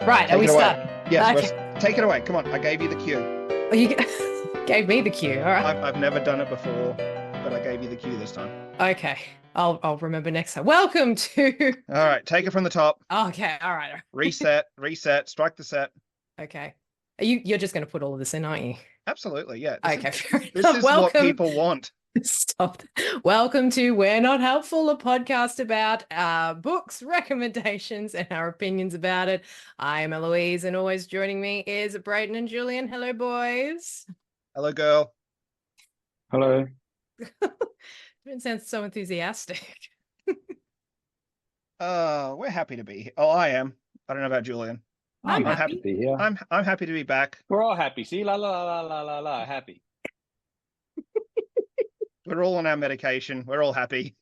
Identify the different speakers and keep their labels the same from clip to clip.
Speaker 1: Right, are
Speaker 2: Take
Speaker 1: we
Speaker 2: it away.
Speaker 1: starting?
Speaker 2: Yes,
Speaker 1: Okay.
Speaker 2: take it away. Come on, I gave you the cue.
Speaker 1: Oh, you gave me the cue. All right.
Speaker 2: I've never done it before, but I gave you the cue this time.
Speaker 1: Okay. I'll remember next time. Welcome to
Speaker 2: All right, take it from the top.
Speaker 1: Okay, all right.
Speaker 2: Reset, strike the set.
Speaker 1: Okay. You're just gonna put all of this in, aren't you?
Speaker 2: Absolutely, yeah.
Speaker 1: Okay, fair
Speaker 2: This
Speaker 1: enough.
Speaker 2: is what
Speaker 1: Welcome.
Speaker 2: people want.
Speaker 1: Stop. Welcome to We're Not Helpful, a podcast about books, recommendations, and our opinions about it. I am Eloise, and always joining me is Brayden and Julian. Hello, boys.
Speaker 2: Hello, girl.
Speaker 3: Hello.
Speaker 1: Don't sound so enthusiastic.
Speaker 2: We're happy to be here. Oh, I am. I don't know about Julian.
Speaker 1: I'm
Speaker 3: I'm
Speaker 1: happy.
Speaker 3: to be here.
Speaker 2: I'm happy to be back.
Speaker 3: We're all happy. See, la la la la la la, happy.
Speaker 2: We're all on our medication. We're all happy.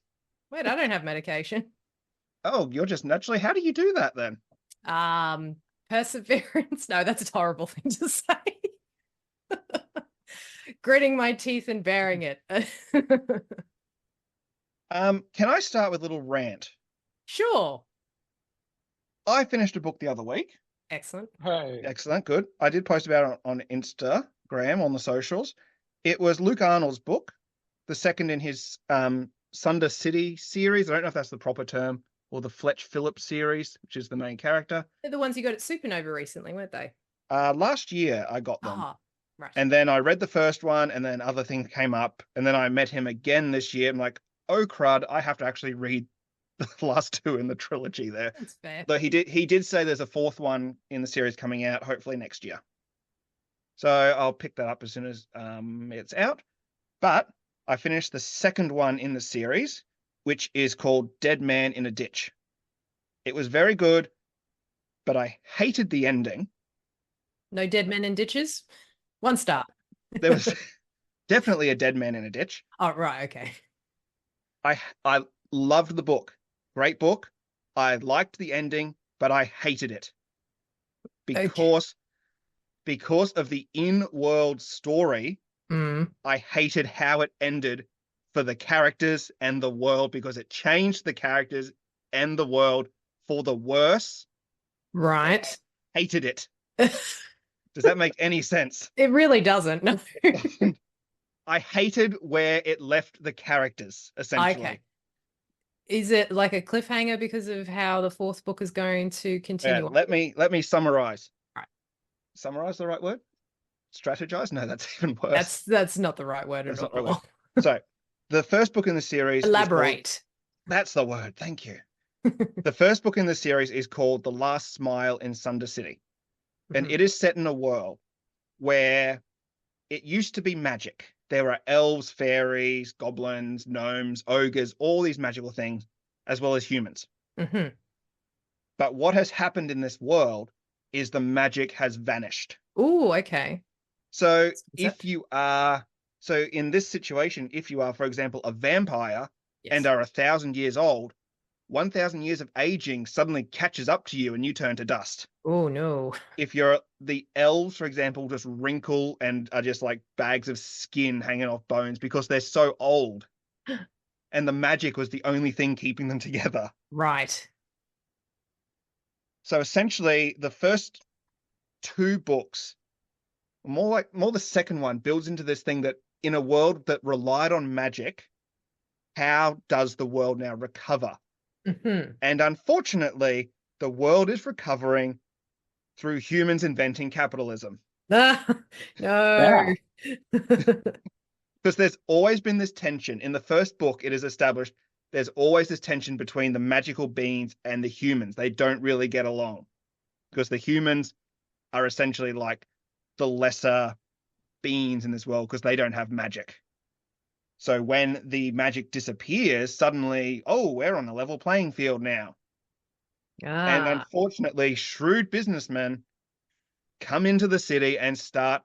Speaker 1: Wait, I don't have medication.
Speaker 2: Oh, you're just naturally. How do you do that then?
Speaker 1: Perseverance. No, that's a horrible thing to say. Gritting my teeth and bearing it.
Speaker 2: Can I start with a little rant?
Speaker 1: Sure.
Speaker 2: I finished a book the other week.
Speaker 1: Excellent.
Speaker 3: Hey.
Speaker 2: Excellent, good. I did post about it on Instagram, on the socials. It was Luke Arnold's book, the second in his Sunder City series. I don't know if that's the proper term, or the Fletch Phillips series, which is the main character.
Speaker 1: They're the ones you got at Supernova recently, weren't they?
Speaker 2: Last year I got them.
Speaker 1: Ah, right.
Speaker 2: And then I read the first one, and then other things came up. And then I met him again this year. I'm like, oh crud, I have to actually read the last two in the trilogy there.
Speaker 1: That's fair.
Speaker 2: Though he did say there's a fourth one in the series coming out, hopefully next year. So I'll pick that up as soon as it's out. But I finished the second one in the series, which is called Dead Man in a Ditch. It was very good, but I hated the ending.
Speaker 1: No dead men in ditches? One star.
Speaker 2: There was definitely a dead man in a ditch.
Speaker 1: Oh, right, okay.
Speaker 2: I loved the book. Great book. I liked the ending, but I hated it. Because of the in-world story, I hated how it ended for the characters and the world, because it changed the characters and the world for the worse.
Speaker 1: Right.
Speaker 2: Hated it. Does that make any sense?
Speaker 1: It really doesn't. No.
Speaker 2: I hated where it left the characters, essentially.
Speaker 1: Okay. Is it like a cliffhanger because of how the fourth book is going to continue?
Speaker 2: Yeah, let me summarize.
Speaker 1: Right.
Speaker 2: Summarize the right word? Strategize? No, that's even worse.
Speaker 1: That's not the right word
Speaker 2: That's
Speaker 1: at
Speaker 2: not the right
Speaker 1: all.
Speaker 2: word. So, the first book in the series
Speaker 1: Elaborate.
Speaker 2: That's the word. Thank you. The first book in the series is called The Last Smile in Sunder City. And it is set in a world where it used to be magic. There are elves, fairies, goblins, gnomes, ogres, all these magical things, as well as humans. But what has happened in this world is the magic has vanished.
Speaker 1: Oh, okay.
Speaker 2: So in this situation, if you are, for example, a vampire and are 1,000 years old, 1,000 years of aging suddenly catches up to you and you turn to dust.
Speaker 1: Oh, no.
Speaker 2: If you're the elves, for example, just wrinkle and are just like bags of skin hanging off bones because they're so old. And the magic was the only thing keeping them together.
Speaker 1: Right.
Speaker 2: So essentially, the first two books, more the second one, builds into this thing that in a world that relied on magic, how does the world now recover? And unfortunately, the world is recovering through humans inventing capitalism.
Speaker 1: No.
Speaker 2: Because there's always been this tension. In the first book, it is established there's always this tension between the magical beings and the humans. They don't really get along because the humans are essentially like the lesser beings in this world because they don't have magic. So when the magic disappears, suddenly, oh, we're on a level playing field now. And unfortunately, shrewd businessmen come into the city and start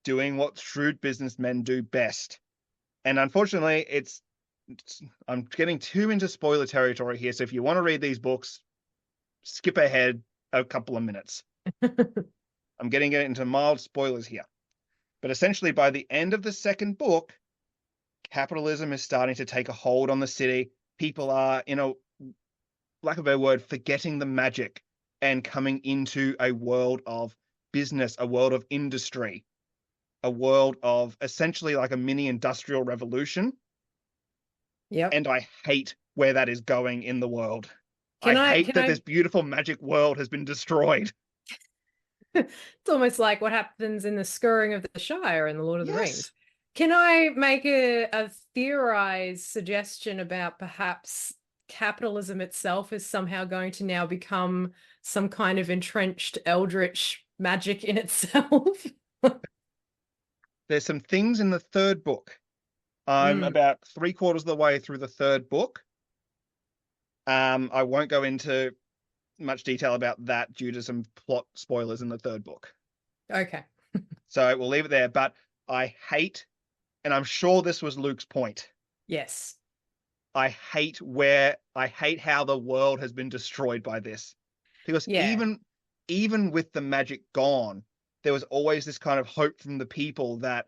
Speaker 2: doing what shrewd businessmen do best. And unfortunately, I'm getting too into spoiler territory here. So if you want to read these books, skip ahead a couple of minutes. I'm getting into mild spoilers here. But essentially, by the end of the second book, capitalism is starting to take a hold on the city. People are, lack of a better word, forgetting the magic and coming into a world of business, a world of industry, a world of essentially like a mini industrial revolution.
Speaker 1: Yep.
Speaker 2: And I hate where that is going in the world.
Speaker 1: Can
Speaker 2: I hate
Speaker 1: can
Speaker 2: that this beautiful magic world has been destroyed.
Speaker 1: It's almost like what happens in the Scouring of the Shire in the Lord of the
Speaker 2: Yes.
Speaker 1: Rings. Can I make a theorized suggestion about perhaps capitalism itself is somehow going to now become some kind of entrenched eldritch magic in itself?
Speaker 2: There's some things in the third book. I'm about 3/4 of the way through the third book. I won't go into much detail about that due to some plot spoilers in the third book.
Speaker 1: Okay.
Speaker 2: So we'll leave it there. But I hate, and I'm sure this was Luke's point,
Speaker 1: Yes.
Speaker 2: I hate how the world has been destroyed by this. Because
Speaker 1: Yeah.
Speaker 2: even with the magic gone, there was always this kind of hope from the people that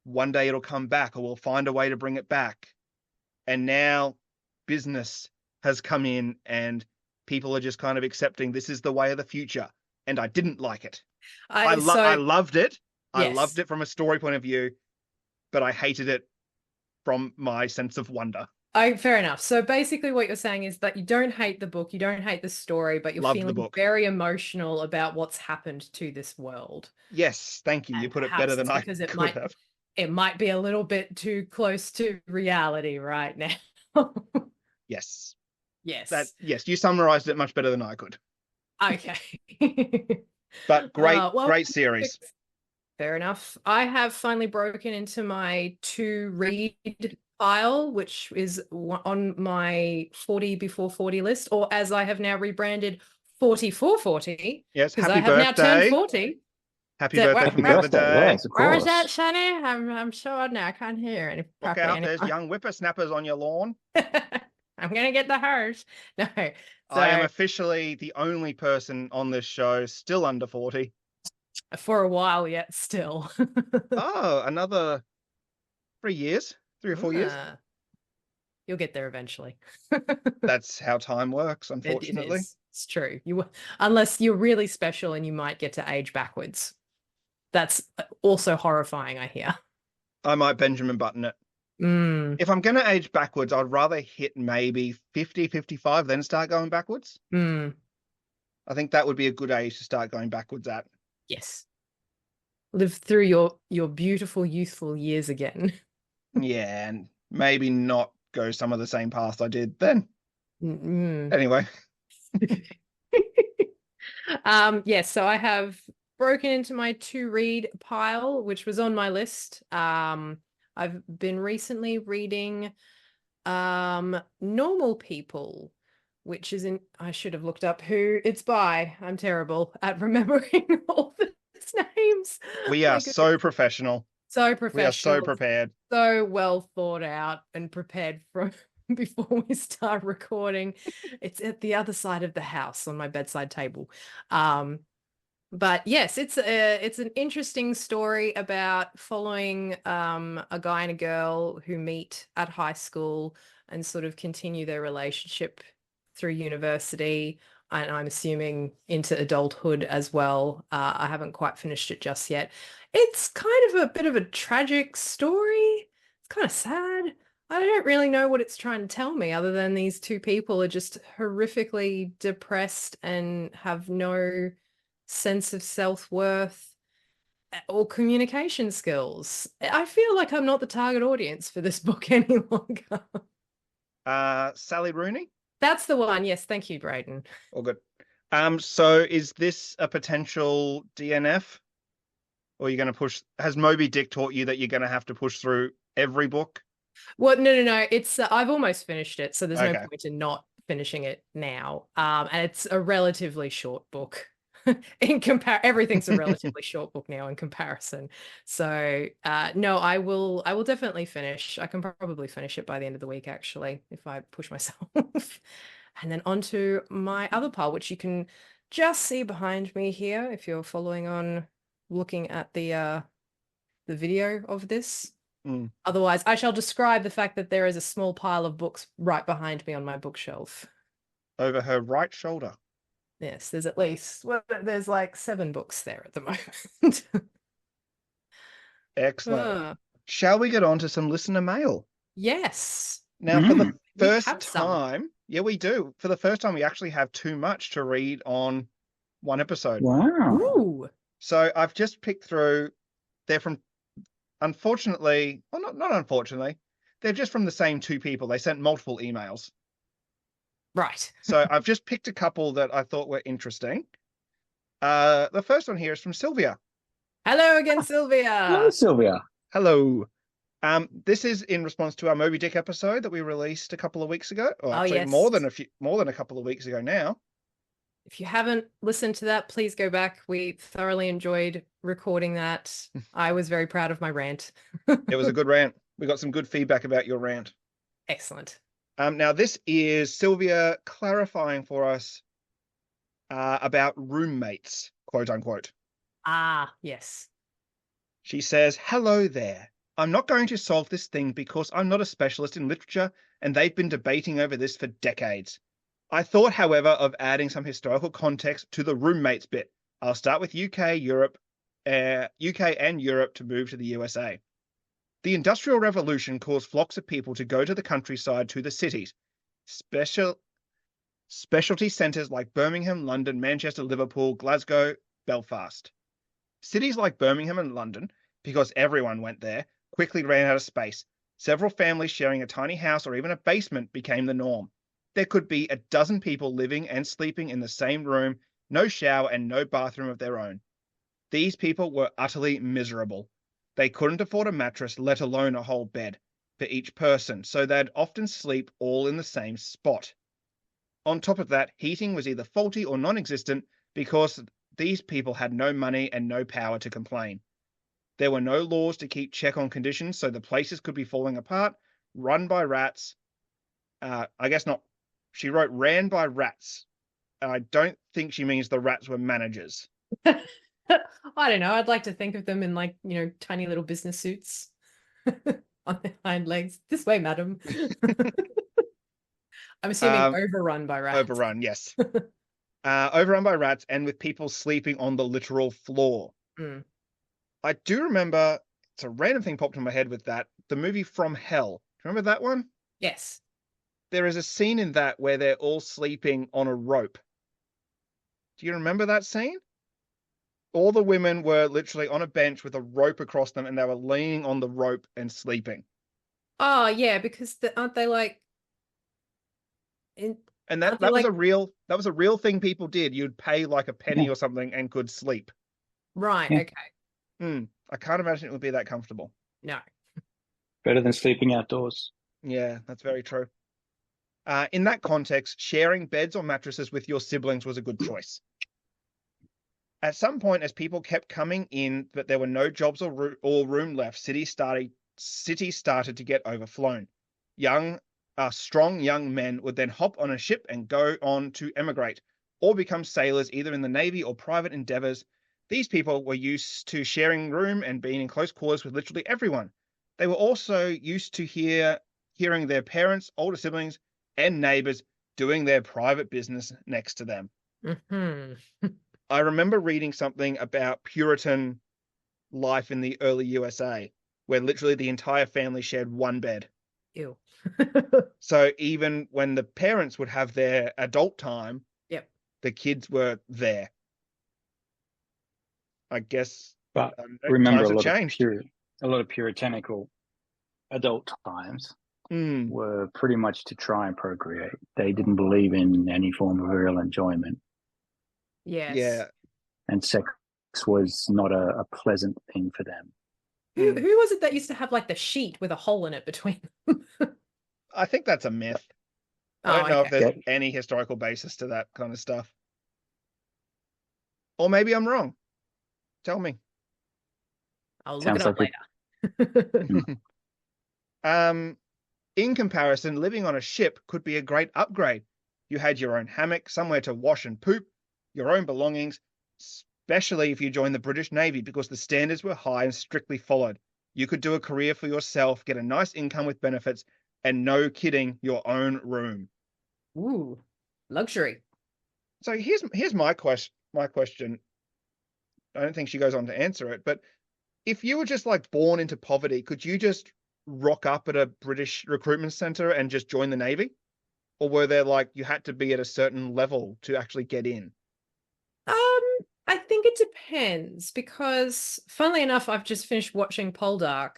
Speaker 2: one day it'll come back or we'll find a way to bring it back. And now business has come in and people are just kind of accepting this is the way of the future. And I didn't like it. I loved it. I
Speaker 1: Yes.
Speaker 2: loved it from a story point of view, but I hated it from my sense of wonder.
Speaker 1: Fair enough. So basically what you're saying is that you don't hate the book, you don't hate the story, but you're
Speaker 2: Loved the
Speaker 1: feeling
Speaker 2: book.
Speaker 1: very emotional about what's happened to this world.
Speaker 2: Yes, thank you. You
Speaker 1: And
Speaker 2: put it
Speaker 1: perhaps
Speaker 2: better than
Speaker 1: it's
Speaker 2: I
Speaker 1: because
Speaker 2: could have.
Speaker 1: it might be a little bit too close to reality right now.
Speaker 2: Yes.
Speaker 1: Yes.
Speaker 2: Yes, you summarized it much better than I could.
Speaker 1: Okay.
Speaker 2: But great,
Speaker 1: well,
Speaker 2: great series.
Speaker 1: Fair enough. I have finally broken into my to read pile, which is on my 40 before 40 list, or as I have now rebranded, 4440.
Speaker 2: Yes,
Speaker 1: because
Speaker 2: happy
Speaker 1: I have now
Speaker 2: birthday.
Speaker 1: turned 40.
Speaker 2: Happy
Speaker 1: So,
Speaker 2: birthday
Speaker 1: where-
Speaker 2: from the other day.
Speaker 3: Yes, of
Speaker 1: Where was
Speaker 3: course.
Speaker 1: that, Sonny? I'm so old now. I can't hear any
Speaker 2: Look
Speaker 1: properly
Speaker 2: out,
Speaker 1: anymore.
Speaker 2: there's young whippersnappers on your lawn.
Speaker 1: I'm gonna get the hose. No. So
Speaker 2: I am officially the only person on this show still under 40.
Speaker 1: for a while yet still.
Speaker 2: Oh, another 3 years, 3 or 4 years.
Speaker 1: You'll get there eventually.
Speaker 2: That's how time works, unfortunately.
Speaker 1: It is. It's true. Unless you're really special and you might get to age backwards. That's also horrifying, I hear.
Speaker 2: I might Benjamin Button it. If I'm going to age backwards, I'd rather hit maybe 50, 55, then start going backwards. I think that would be a good age to start going backwards at.
Speaker 1: Yes. Live through your beautiful, youthful years again.
Speaker 2: Yeah, and maybe not go some of the same paths I did then. Anyway.
Speaker 1: Yes, so I have broken into my to read pile, which was on my list. I've been recently reading Normal People, which is I should have looked up who it's by. I'm terrible at remembering all the names.
Speaker 2: We are so professional.
Speaker 1: So professional.
Speaker 2: We are so prepared.
Speaker 1: So well thought out and prepared from before we start recording. It's at the other side of the house on my bedside table. But yes, it's an interesting story about following a guy and a girl who meet at high school and sort of continue their relationship through university, and I'm assuming into adulthood as well. I haven't quite finished it just yet. It's kind of a bit of a tragic story. It's kind of sad. I don't really know what it's trying to tell me other than these two people are just horrifically depressed and have no sense of self-worth or communication skills. I feel like I'm not the target audience for this book any longer.
Speaker 2: Sally Rooney?
Speaker 1: That's the one. Yes, thank you, Brayden.
Speaker 2: All good. So is this a potential DNF? Or are you going to push? Has Moby Dick taught you that you're going to have to push through every book?
Speaker 1: Well, no. It's I've almost finished it, so there's no
Speaker 2: Okay.
Speaker 1: point in not finishing it now. And it's a relatively short book. Everything's a relatively short book now in comparison. So no, I will definitely finish. I can probably finish it by the end of the week, actually, if I push myself. And then onto my other pile, which you can just see behind me here if you're following on looking at the video of this. Otherwise, I shall describe the fact that there is a small pile of books right behind me on my bookshelf.
Speaker 2: Over her right shoulder.
Speaker 1: Yes, there's at least, well, there's like 7 books there at the moment.
Speaker 2: Excellent.
Speaker 1: Ah,
Speaker 2: Shall we get on to some listener mail?
Speaker 1: yes,
Speaker 2: Now, for the
Speaker 3: Mm.
Speaker 1: we
Speaker 2: first
Speaker 1: have some.
Speaker 2: time, yeah, we do. For the first time, we actually have too much to read on one episode.
Speaker 3: Wow.
Speaker 1: Ooh,
Speaker 2: So I've just picked through. They're from, unfortunately, well, not unfortunately, they're just from the same 2 people. They sent multiple emails.
Speaker 1: right.
Speaker 2: So I've just picked a couple that I thought were interesting. The first one here is from Sylvia.
Speaker 1: Hello again,
Speaker 3: Hello,
Speaker 1: Sylvia.
Speaker 3: Sylvia.
Speaker 2: Hello. This is in response to our Moby Dick episode that we released a couple of weeks ago, or
Speaker 1: Oh,
Speaker 2: actually
Speaker 1: yes.
Speaker 2: more than a couple of weeks ago now.
Speaker 1: If you haven't listened to that, please go back. We thoroughly enjoyed recording that. I was very proud of my rant.
Speaker 2: It was a good rant. We got some good feedback about your rant.
Speaker 1: Excellent.
Speaker 2: Now this is Sylvia clarifying for us about roommates, quote unquote.
Speaker 1: Ah, yes.
Speaker 2: She says, "Hello there. I'm not going to solve this thing because I'm not a specialist in literature and they've been debating over this for decades. I thought, however, of adding some historical context to the roommates bit. I'll start with UK and Europe to move to the USA. The Industrial Revolution caused flocks of people to go to the countryside to the cities. Specialty centres like Birmingham, London, Manchester, Liverpool, Glasgow, Belfast. Cities like Birmingham and London, because everyone went there, quickly ran out of space. Several families sharing a tiny house or even a basement became the norm. There could be a dozen people living and sleeping in the same room, no shower and no bathroom of their own. These people were utterly miserable. They couldn't afford a mattress, let alone a whole bed, for each person, so they'd often sleep all in the same spot. On top of that, heating was either faulty or non-existent because these people had no money and no power to complain. There were no laws to keep check on conditions, so the places could be falling apart, run by rats. I guess not. She wrote ran by rats. I don't think she means the rats were managers.
Speaker 1: I don't know. I'd like to think of them in like, tiny little business suits on their hind legs. This way, madam. I'm assuming overrun by rats.
Speaker 2: Overrun, yes. Overrun by rats and with people sleeping on the literal floor.
Speaker 1: Mm.
Speaker 2: I do remember, it's a random thing popped in my head with that, the movie From Hell. Do you remember that one?
Speaker 1: Yes.
Speaker 2: There is a scene in that where they're all sleeping on a rope. Do you remember that scene? All the women were literally on a bench with a rope across them and they were leaning on the rope and sleeping.
Speaker 1: Oh, yeah, because aren't they like...
Speaker 2: And that was a real thing people did. You'd pay like a penny or something and could sleep.
Speaker 1: Right,
Speaker 3: Yeah.
Speaker 1: okay.
Speaker 2: I can't imagine it would be that comfortable.
Speaker 1: No.
Speaker 3: Better than sleeping outdoors.
Speaker 2: Yeah, that's very true. In that context, sharing beds or mattresses with your siblings was a good choice. At some point, as people kept coming in, but there were no jobs or room left, cities started to get overflown. Strong young men would then hop on a ship and go on to emigrate, or become sailors either in the Navy or private endeavors. These people were used to sharing room and being in close quarters with literally everyone. They were also used to hearing their parents, older siblings, and neighbors doing their private business next to them.
Speaker 1: Mm-hmm.
Speaker 2: I remember reading something about Puritan life in the early USA, where literally the entire family shared one bed.
Speaker 1: Ew.
Speaker 2: So even when the parents would have their adult time,
Speaker 1: Yep.
Speaker 2: the kids were there. I guess.
Speaker 3: But remember,
Speaker 2: times have changed.
Speaker 3: A lot of puritanical adult times were pretty much to try and procreate. They didn't believe in any form of real enjoyment.
Speaker 1: Yes.
Speaker 2: Yeah.
Speaker 3: And sex was not a pleasant thing for them.
Speaker 1: Who was it that used to have like the sheet with a hole in it between them?
Speaker 2: I think that's a myth. I don't know if there's any historical basis to that kind of stuff. Or maybe I'm wrong. Tell me.
Speaker 1: I'll look it up later.
Speaker 2: In comparison, living on a ship could be a great upgrade. You had your own hammock, somewhere to wash and poop, your own belongings, especially if you joined the British Navy because the standards were high and strictly followed. You could do a career for yourself, get a nice income with benefits, and no kidding, your own room.
Speaker 1: Ooh, luxury.
Speaker 2: So here's my question. I don't think she goes on to answer it, but if you were just like born into poverty, could you just rock up at a British recruitment center and just join the Navy? Or were there like you had to be at a certain level to actually get in?
Speaker 1: I think it depends because, funnily enough, I've just finished watching Poldark,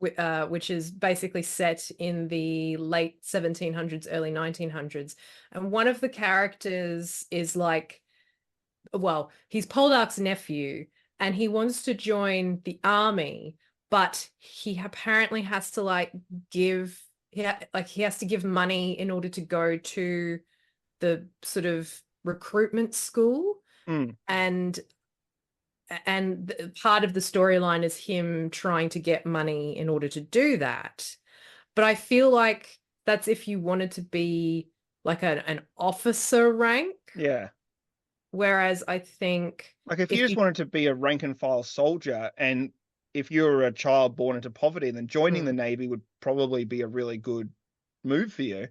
Speaker 1: which is basically set in the late 1700s, early 1900s, and one of the characters is like, well, he's Poldark's nephew, and he wants to join the army, but he apparently has to like give, he has to give money in order to go to the sort of recruitment school. And part of the storyline is him trying to get money in order to do that. But I feel like that's if you wanted to be like an officer rank.
Speaker 2: Yeah.
Speaker 1: Whereas I think
Speaker 2: like if you just wanted to be a rank and file soldier, and if you were a child born into poverty, then joining the Navy would probably be a really good move for you.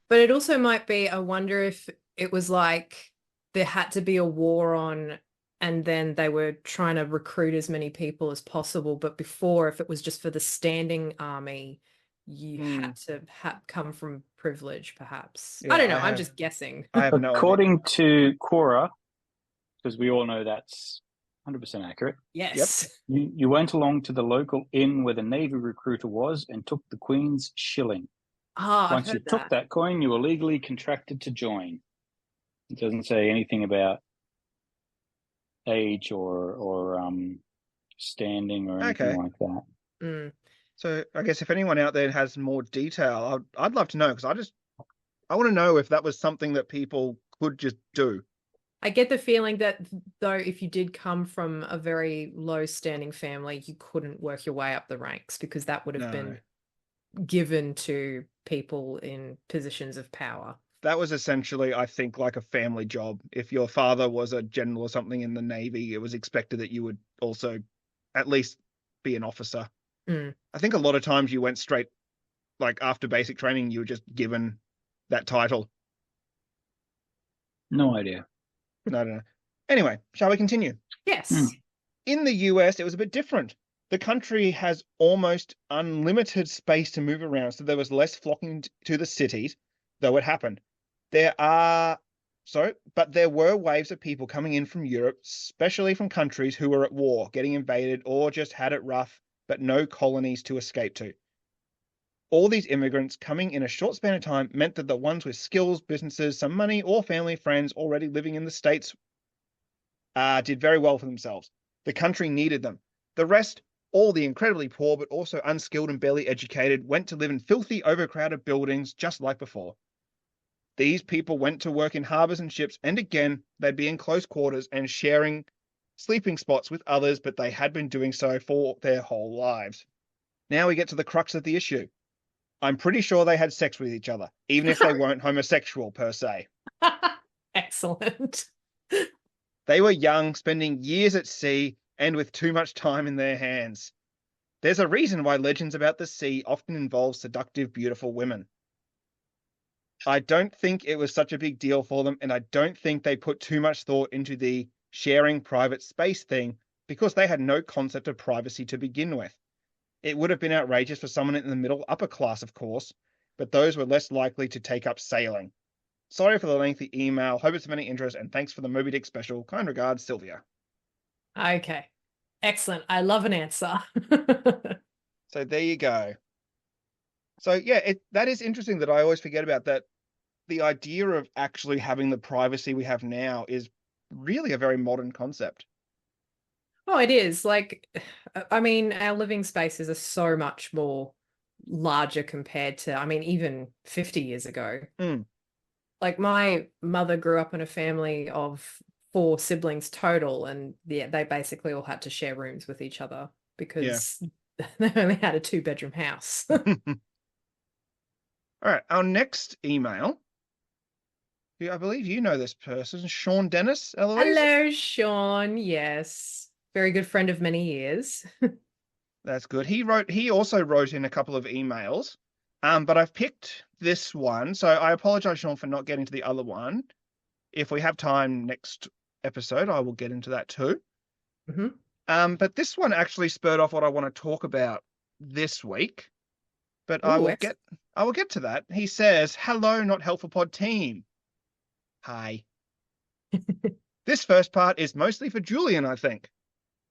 Speaker 1: But it also might be, I wonder if it was like there had to be a war on, and then they were trying to recruit as many people as possible. But before, if it was just for the standing army, you had to come from privilege, perhaps. Yeah, I don't know. I'm just guessing.
Speaker 2: I have no
Speaker 3: According to Quora, because we all know that's 100% accurate.
Speaker 1: Yes.
Speaker 3: Yep. You went along to the local inn where the Navy recruiter was and took the Queen's shilling. Once you took that coin, you were legally contracted to join. It doesn't say anything about age or standing or anything like that.
Speaker 2: So I guess if anyone out there has more detail, I'd love to know, because I want to know if that was something that people could just do.
Speaker 1: I get the feeling that, though, if you did come from a very low standing family, you couldn't work your way up the ranks, because that would have been given to people in positions of power.
Speaker 2: That was essentially, I think, like a family job. If your father was a general or something in the Navy, it was expected that you would also at least be an officer. I think a lot of times you went straight, like after basic training, you were just given that title.
Speaker 3: No idea.
Speaker 2: No. Anyway, shall we continue?
Speaker 1: Yes.
Speaker 2: In the US, it was a bit different. The country has almost unlimited space to move around, so there was less flocking to the cities, though it happened. But there were waves of people coming in from Europe, especially from countries who were at war, getting invaded, or just had it rough, but no colonies to escape to. All these immigrants coming in a short span of time meant that the ones with skills, businesses, some money, or family friends already living in the States did very well for themselves. The country needed them. The rest, all the incredibly poor but also unskilled and barely educated, went to live in filthy, overcrowded buildings just like before. These people went to work in harbors and ships, and again, they'd be in close quarters and sharing sleeping spots with others, but they had been doing so for their whole lives. Now we get to the crux of the issue. I'm pretty sure they had sex with each other, even if they weren't homosexual per se.
Speaker 1: Excellent.
Speaker 2: They were young, spending years at sea, and with too much time in their hands. There's a reason why legends about the sea often involve seductive, beautiful women. I don't think it was such a big deal for them, and I don't think they put too much thought into the sharing private space thing, because they had no concept of privacy to begin with. It would have been outrageous for someone in the middle upper class, of course, but those were less likely to take up sailing. Sorry for the lengthy email. Hope it's of any interest, and thanks for the Moby Dick special. Kind regards, Sylvia.
Speaker 1: Okay. Excellent. I love an answer.
Speaker 2: So there you go. So yeah, that is interesting that I always forget about that. The idea of actually having the privacy we have now is really a very modern concept.
Speaker 1: Oh, it is. Like, I mean, our living spaces are so much more larger compared to, I mean, even 50 years ago. Like, my mother grew up in a family of 4 siblings total, and they basically all had to share rooms with each other because they only had a 2-bedroom house.
Speaker 2: All right, our next email. I believe you know this person, Sean Dennis, Eloise.
Speaker 1: Hello, Sean. Yes. Very good friend of many years.
Speaker 2: That's good. He also wrote in a couple of emails, but I've picked this one. So I apologize, Sean, for not getting to the other one. if we have time next episode, I will get into that too. But this one actually spurred off what I want to talk about this week. But I will get to that. He says, "Hello, Not Helpful Pod team. Hi." This first part is mostly for Julian, I think.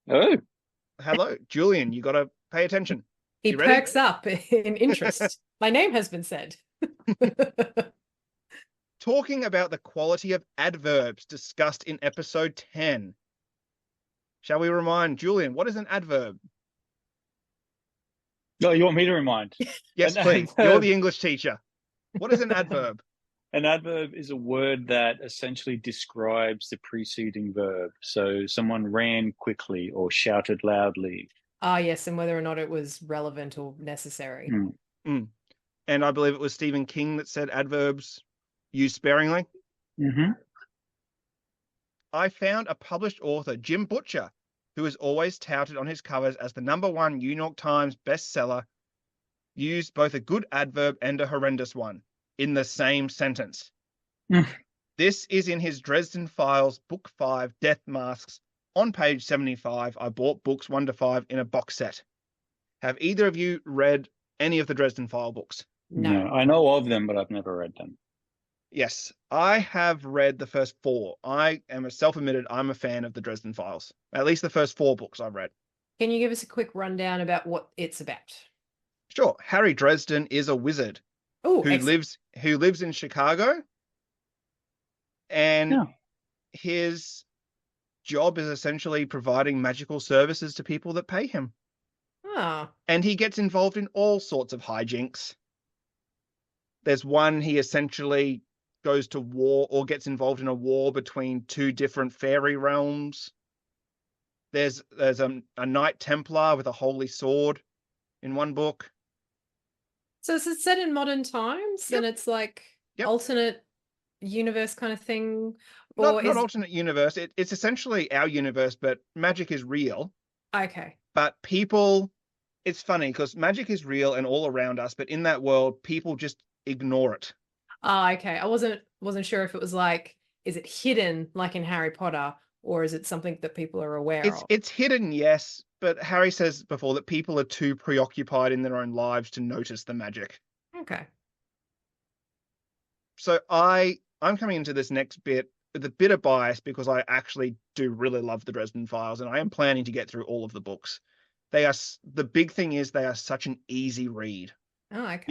Speaker 3: Oh.
Speaker 2: Hello, Julian. You got to pay attention.
Speaker 1: He perks up in interest. My name has been said.
Speaker 2: Talking about the quality of adverbs discussed in episode 10. Shall we remind Julian, what is an adverb?
Speaker 3: No, you want me to remind?
Speaker 2: Yes, please. You're the English teacher. What is an adverb?
Speaker 3: An adverb is a word that essentially describes the preceding verb. So someone ran quickly or shouted loudly.
Speaker 1: Ah, yes, and whether or not it was relevant or necessary.
Speaker 2: And I believe it was Stephen King that said adverbs used sparingly. I found a published author, Jim Butcher, who is always touted on his covers as the #1 New York Times bestseller, used both a good adverb and a horrendous one in the same sentence. This is in his Dresden Files, Book 5, Death Masks, on page 75. I bought books 1 to 5 in a box set. Have either of you read any of the Dresden File books?
Speaker 3: No, I know of them, but I've never read them.
Speaker 2: Yes, I have read the first 4. I am self-admitted, I'm a fan of the Dresden Files. At least the first 4 books I've read.
Speaker 1: Can you give us a quick rundown about what it's about?
Speaker 2: Sure. Harry Dresden is a wizard who lives in Chicago, and his job is essentially providing magical services to people that pay him. And he gets involved in all sorts of hijinks. There's one, he essentially goes to war or gets involved in a war between 2 different fairy realms. There's a Knight Templar with a holy sword in one book.
Speaker 1: So is it set in modern times? And it's like alternate universe kind of thing?
Speaker 2: Or not alternate universe. It's essentially our universe, but magic is real.
Speaker 1: Okay.
Speaker 2: But people, it's funny because magic is real and all around us, but in that world, people just ignore it.
Speaker 1: Okay. I wasn't sure if it was like, is it hidden like in Harry Potter, or is it something that people are aware of?
Speaker 2: It's hidden, yes, but Harry says before that people are too preoccupied in their own lives to notice the magic.
Speaker 1: Okay.
Speaker 2: So I'm coming into this next bit with a bit of bias because I actually do really love the Dresden Files, and I am planning to get through all of the books. The big thing is they are such an easy read.
Speaker 1: Oh, okay.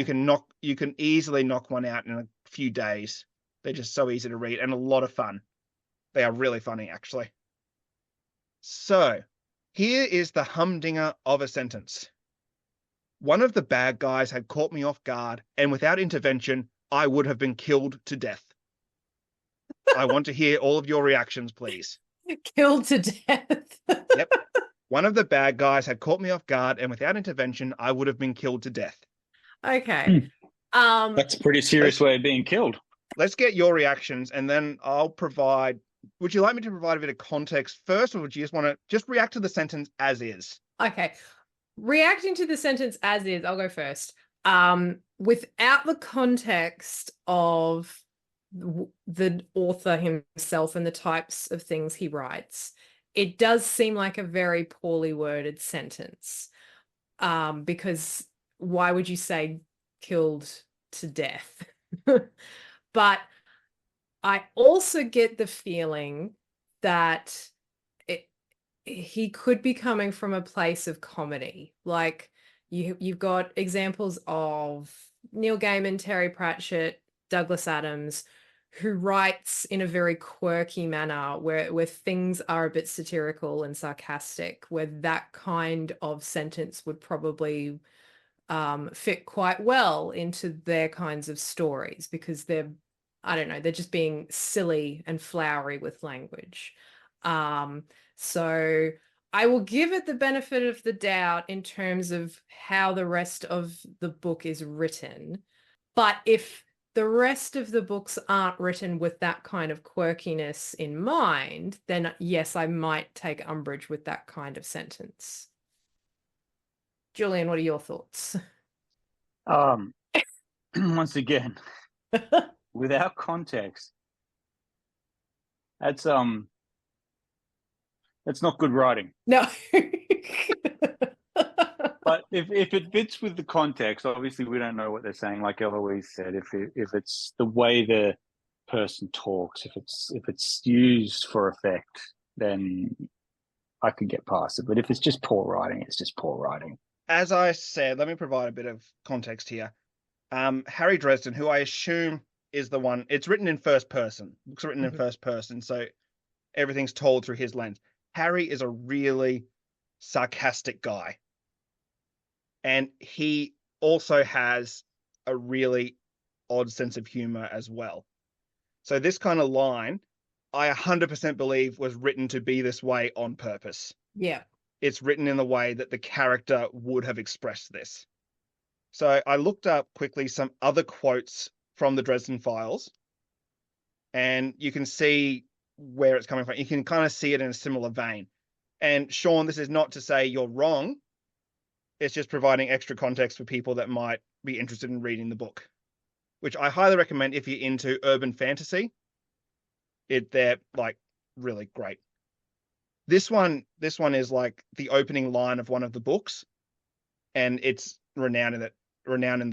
Speaker 2: You can easily knock one out in a few days. They're just so easy to read and a lot of fun. They are really funny, actually. So, here is the humdinger of a sentence. One of the bad guys had caught me off guard, and without intervention, I would have been killed to death. I want to hear all of your reactions, please.
Speaker 1: Killed to death.
Speaker 2: Yep. One of the bad guys had caught me off guard, and without intervention, I would have been killed to death.
Speaker 1: Okay.
Speaker 3: That's a pretty serious way of being killed.
Speaker 2: Let's get your reactions, and then I'll provide. Would you like me to provide a bit of context first, or would you just want to react to the sentence as is?
Speaker 1: Okay. Reacting to the sentence as is, I'll go first. Without the context of the author himself and the types of things he writes, it does seem like a very poorly worded sentence. Because why would you say killed to death? But I also get the feeling that he could be coming from a place of comedy. Like you've got examples of Neil Gaiman, Terry Pratchett, Douglas Adams, who writes in a very quirky manner where things are a bit satirical and sarcastic, where that kind of sentence would probably fit quite well into their kinds of stories because they're just being silly and flowery with language. So I will give it the benefit of the doubt in terms of how the rest of the book is written. But if the rest of the books aren't written with that kind of quirkiness in mind, then yes, I might take umbrage with that kind of sentence. Julian, what are your thoughts?
Speaker 3: Once again, without context, That's not good writing.
Speaker 1: No.
Speaker 3: But if it fits with the context, obviously we don't know what they're saying. Like Eloise said, if it's the way the person talks, if it's used for effect, then I could get past it. But if it's just poor writing, it's just poor writing.
Speaker 2: As I said, let me provide a bit of context here. Harry Dresden, who I assume is the one, it's written in first person. Books are written in first person, so everything's told through his lens. Harry is a really sarcastic guy. And he also has a really odd sense of humor as well. So this kind of line, I 100% believe was written to be this way on purpose.
Speaker 1: Yeah.
Speaker 2: It's written in the way that the character would have expressed this. So I looked up quickly some other quotes from the Dresden Files, and you can see where it's coming from. You can kind of see it in a similar vein. And Sean, this is not to say you're wrong. It's just providing extra context for people that might be interested in reading the book, which I highly recommend if you're into urban fantasy. They're like really great. This one is like the opening line of one of the books, and it's renowned in the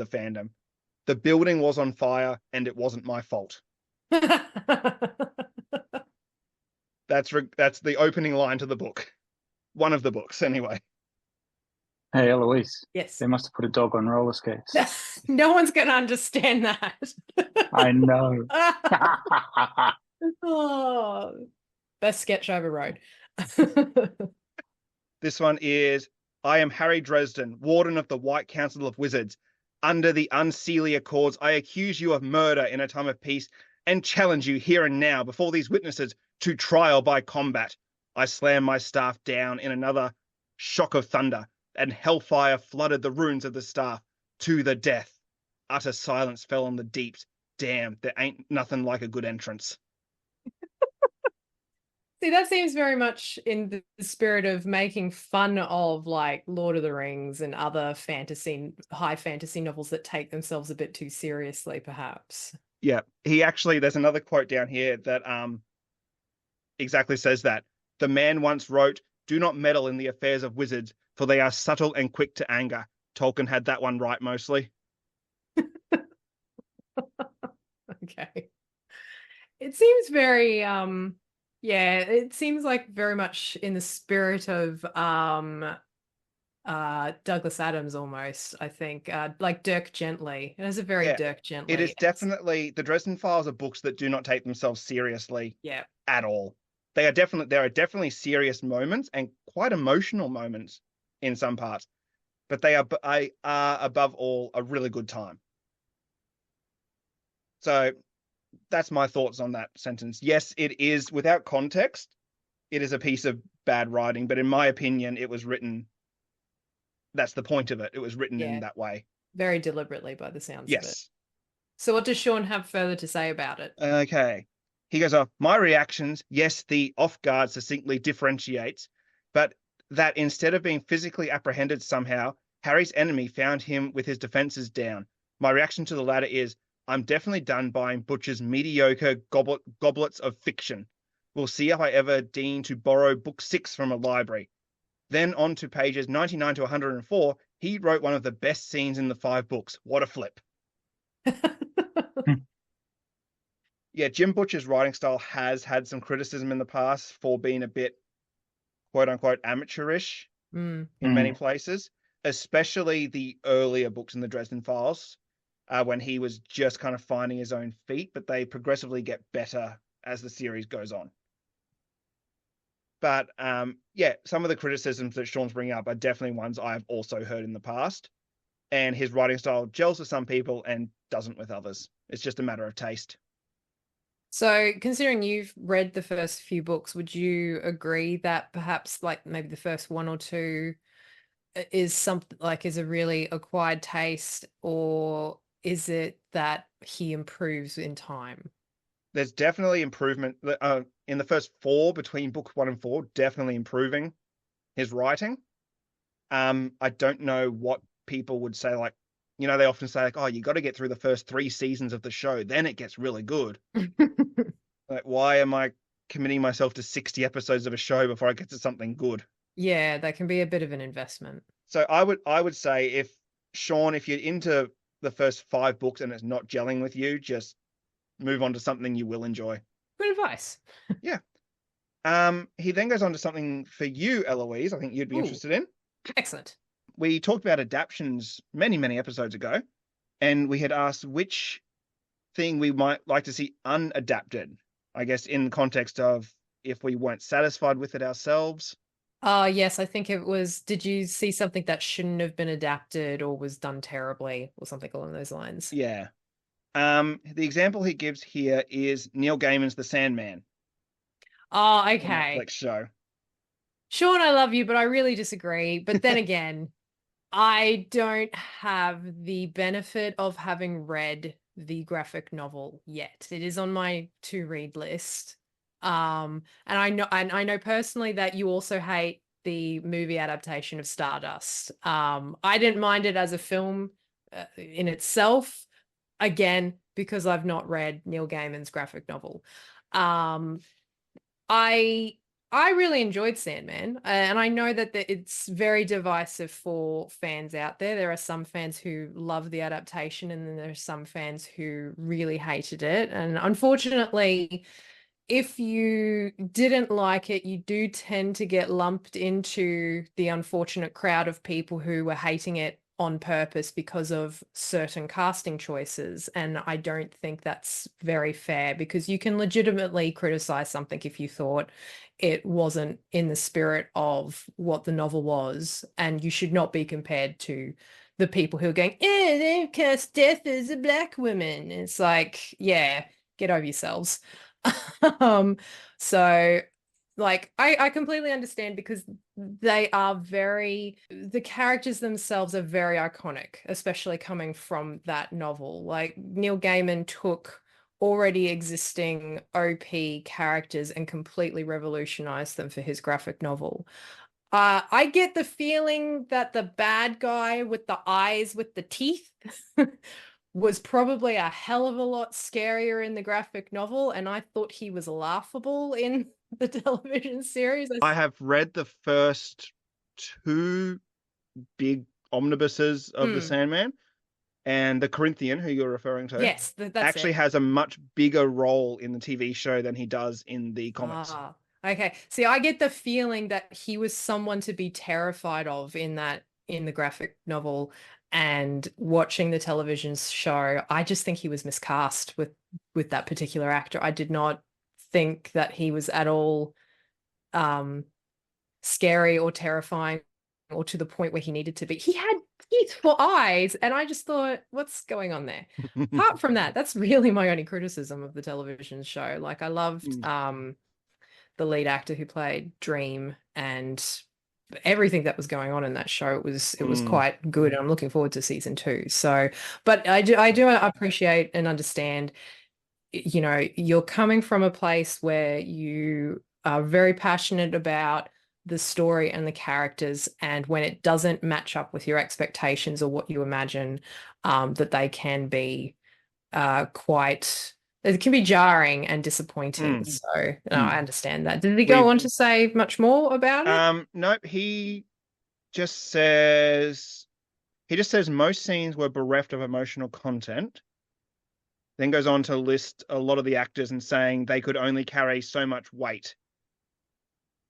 Speaker 2: fandom. The building was on fire, and it wasn't my fault. That's the opening line to the book. One of the books, anyway.
Speaker 3: Hey, Eloise.
Speaker 1: Yes.
Speaker 3: They must have put a dog on roller skates.
Speaker 1: No one's going to understand that.
Speaker 3: I know.
Speaker 1: Oh, best sketch I ever wrote.
Speaker 2: This one is, I am Harry Dresden, Warden of the White Council of Wizards. Under the unseelie accords, I accuse you of murder in a time of peace and challenge you here and now before these witnesses to trial by combat. I slam my staff down in another shock of thunder, and hellfire flooded the ruins of the staff to the death. Utter silence fell on the deeps. Damn, there ain't nothing like a good entrance.
Speaker 1: See, that seems very much in the spirit of making fun of like Lord of the Rings and other high fantasy novels that take themselves a bit too seriously, perhaps.
Speaker 2: Yeah, there's another quote down here that exactly says that. The man once wrote, "Do not meddle in the affairs of wizards, for they are subtle and quick to anger." Tolkien had that one right mostly.
Speaker 1: Okay. It seems very it seems like very much in the spirit of Douglas Adams almost, I think. Like Dirk Gently. It has a very Dirk Gently.
Speaker 2: It is definitely, the Dresden Files are books that do not take themselves seriously at all. There are definitely serious moments and quite emotional moments in some parts, but they are above all a really good time. So that's my thoughts on that sentence. Yes, it is, without context, it is a piece of bad writing, but in my opinion, it was written, that's the point of it. It was written in that way.
Speaker 1: Very deliberately by the sounds of it.
Speaker 2: Yes.
Speaker 1: So what does Sean have further to say about it?
Speaker 2: Okay. He goes off, my reactions, yes, the off guard succinctly differentiates, but that instead of being physically apprehended somehow, Harry's enemy found him with his defenses down. My reaction to the latter is, I'm definitely done buying Butcher's mediocre goblets of fiction. We'll see if I ever deign to borrow book 6 from a library. Then on to pages 99 to 104, he wrote one of the best scenes in the 5 books. What a flip. Yeah, Jim Butcher's writing style has had some criticism in the past for being a bit, quote unquote, amateurish in many places, especially the earlier books in the Dresden Files, when he was just kind of finding his own feet, but they progressively get better as the series goes on. But some of the criticisms that Sean's bringing up are definitely ones I've also heard in the past. And his writing style gels with some people and doesn't with others. It's just a matter of taste.
Speaker 1: So considering you've read the first few books, would you agree that perhaps like maybe the first one or two is something like is a really acquired taste, or is it that he improves in time?
Speaker 2: There's definitely improvement in the first 4, between book 1 and 4, definitely improving his writing. I don't know what people would say, like, you know, they often say like, oh, you got to get through the first 3 seasons of the show, then it gets really good. Like, why am I committing myself to 60 episodes of a show before I get to something good.
Speaker 1: Yeah, that can be a bit of an investment.
Speaker 2: So I would say, if Sean, if you're into the first 5 books and it's not gelling with you, just move on to something you will enjoy.
Speaker 1: Good advice.
Speaker 2: Yeah. He then goes on to something for you, Eloise, I think you'd be interested in.
Speaker 1: Excellent.
Speaker 2: We talked about adaptions many, many episodes ago, and we had asked which thing we might like to see unadapted, I guess, in the context of if we weren't satisfied with it ourselves.
Speaker 1: Yes, I think it was, did you see something that shouldn't have been adapted or was done terribly or something along those lines?
Speaker 2: Yeah. The example he gives here is Neil Gaiman's The Sandman.
Speaker 1: Oh,
Speaker 2: The
Speaker 1: okay.
Speaker 2: Netflix show.
Speaker 1: Sean, I love you, but I really disagree. But then again, I don't have the benefit of having read the graphic novel yet. It is on my to read list. And I know personally that you also hate the movie adaptation of Stardust. I didn't mind it as a film in itself, again, because I've not read Neil Gaiman's graphic novel. I really enjoyed Sandman, and I know that it's very divisive for fans out there. There are some fans who love the adaptation, and then there are some fans who really hated it. And unfortunately, if you didn't like it, you do tend to get lumped into the unfortunate crowd of people who were hating it on purpose because of certain casting choices. And I don't think that's very fair, because you can legitimately criticize something if you thought it wasn't in the spirit of what the novel was, and you should not be compared to the people who are going, they cast Death as a black woman. It's like, yeah, get over yourselves. So like I completely understand, because they are the characters themselves are very iconic, especially coming from that novel. Like Neil Gaiman took already existing OP characters and completely revolutionized them for his graphic novel. I get the feeling that the bad guy with the eyes with the teeth was probably a hell of a lot scarier in the graphic novel, and I thought he was laughable in the television series.
Speaker 2: I have read the first 2 big omnibuses of The Sandman, and the Corinthian, who you're referring to,
Speaker 1: yes, that's
Speaker 2: actually has a much bigger role in the TV show than he does in the comics.
Speaker 1: Okay. See, I get the feeling that he was someone to be terrified of in the graphic novel, and watching the television show, I just think he was miscast with that particular actor. I did not think that he was at all scary or terrifying, or to the point where he needed to be. He had teeth for eyes, and I just thought, what's going on there? Apart from that, that's really my only criticism of the television show. Like, I loved the lead actor who played Dream, and everything that was going on in that show. It was quite good, and I'm looking forward to season 2. So, but I do appreciate and understand, you know, you're coming from a place where you are very passionate about the story and the characters, and when it doesn't match up with your expectations or what you imagine, that they can be it can be jarring and disappointing. So I understand that. Did he go on to say much more about it?
Speaker 2: Nope. He just says most scenes were bereft of emotional content. Then goes on to list a lot of the actors and saying they could only carry so much weight.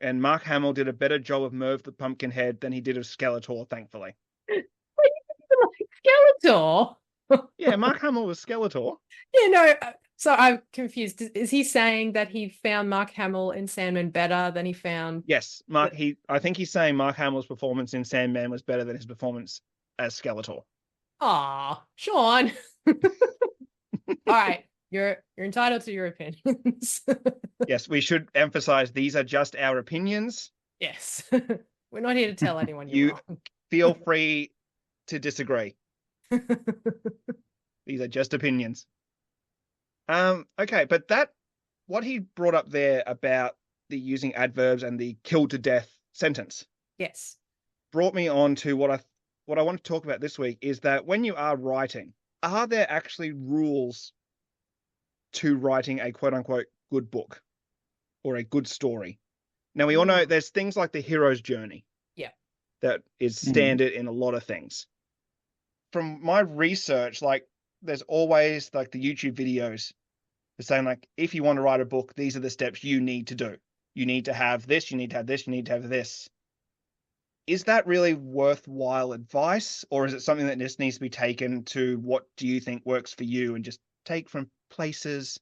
Speaker 2: And Mark Hamill did a better job of Merv the Pumpkinhead than he did of Skeletor, thankfully.
Speaker 1: Skeletor?
Speaker 2: Yeah, Mark Hamill was Skeletor.
Speaker 1: Yeah, no. So I'm confused. Is he saying that he found Mark Hamill in Sandman better than he found?
Speaker 2: Yes, I think he's saying Mark Hamill's performance in Sandman was better than his performance as Skeletor.
Speaker 1: Aw, Sean. All right, you're entitled to your opinions.
Speaker 2: Yes, we should emphasize these are just our opinions.
Speaker 1: Yes, we're not here to tell anyone you're wrong.
Speaker 2: Feel free to disagree. These are just opinions. Okay, but what he brought up there about the using adverbs and the killed to death sentence,
Speaker 1: yes,
Speaker 2: brought me on to what I want to talk about this week, is that when you are writing, are there actually rules to writing a quote unquote good book? or a good story. Now, we all know there's things like the hero's journey.
Speaker 1: Yeah.
Speaker 2: That is standard in a lot of things. From my research, like, there's always like the YouTube videos saying, like, if you want to write a book, these are the steps you need to do. You need to have this, you need to have this, you need to have this. Is that really worthwhile advice, or is it something that just needs to be taken to what do you think works for you and just take from places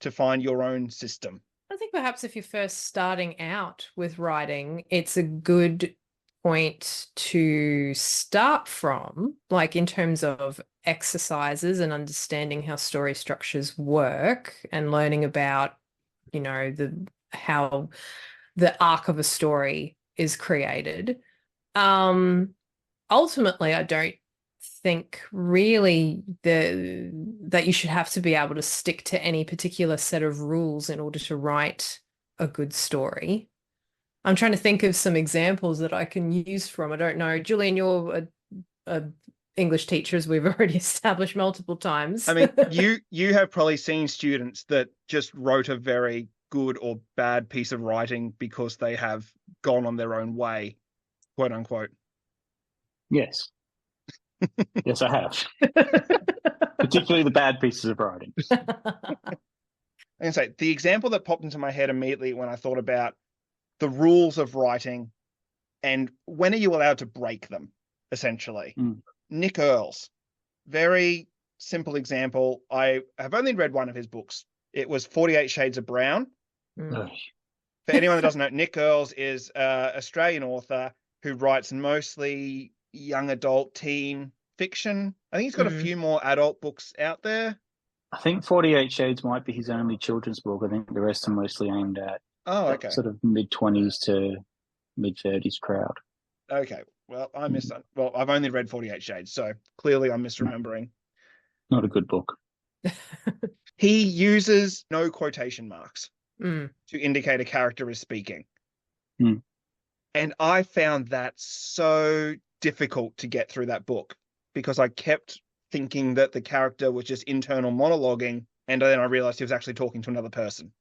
Speaker 2: to find your own system?
Speaker 1: I think perhaps if you're first starting out with writing, it's a good point to start from, like in terms of exercises and understanding how story structures work and learning about, how the arc of a story is created. Ultimately, I don't think really that you should have to be able to stick to any particular set of rules in order to write a good story. I'm trying to think of some examples that I can use from. I don't know. Julian, you're a English teacher, as we've already established multiple times.
Speaker 2: I mean, you have probably seen students that just wrote a very good or bad piece of writing because they have gone on their own way, quote unquote.
Speaker 3: Yes. Yes, I have. Particularly the bad pieces of writing.
Speaker 2: I can say the example that popped into my head immediately when I thought about the rules of writing and when are you allowed to break them, essentially. Nick Earls, very simple example. I have only read one of his books. It was 48 Shades of Brown. For anyone that doesn't know, Nick Earls is an Australian author who writes mostly young adult teen fiction. I think he's got a few more adult books out there.
Speaker 3: I think 48 Shades might be his only children's book. I think the rest are mostly aimed at sort of mid-20s to mid-30s crowd.
Speaker 2: Okay. Well, I've only read 48 Shades, so clearly I'm misremembering.
Speaker 3: Not a good book.
Speaker 2: He uses no quotation marks to indicate a character is speaking. And I found that so difficult to get through that book because I kept thinking that the character was just internal monologuing, and then I realized he was actually talking to another person.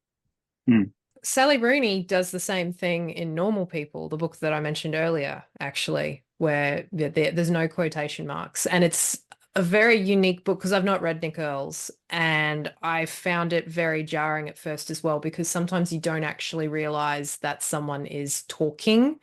Speaker 1: Sally Rooney does the same thing in Normal People, the book that I mentioned earlier, actually, where there's no quotation marks. And it's a very unique book because I've not read Nick Earls, and I found it very jarring at first as well, because sometimes you don't actually realize that someone is talking.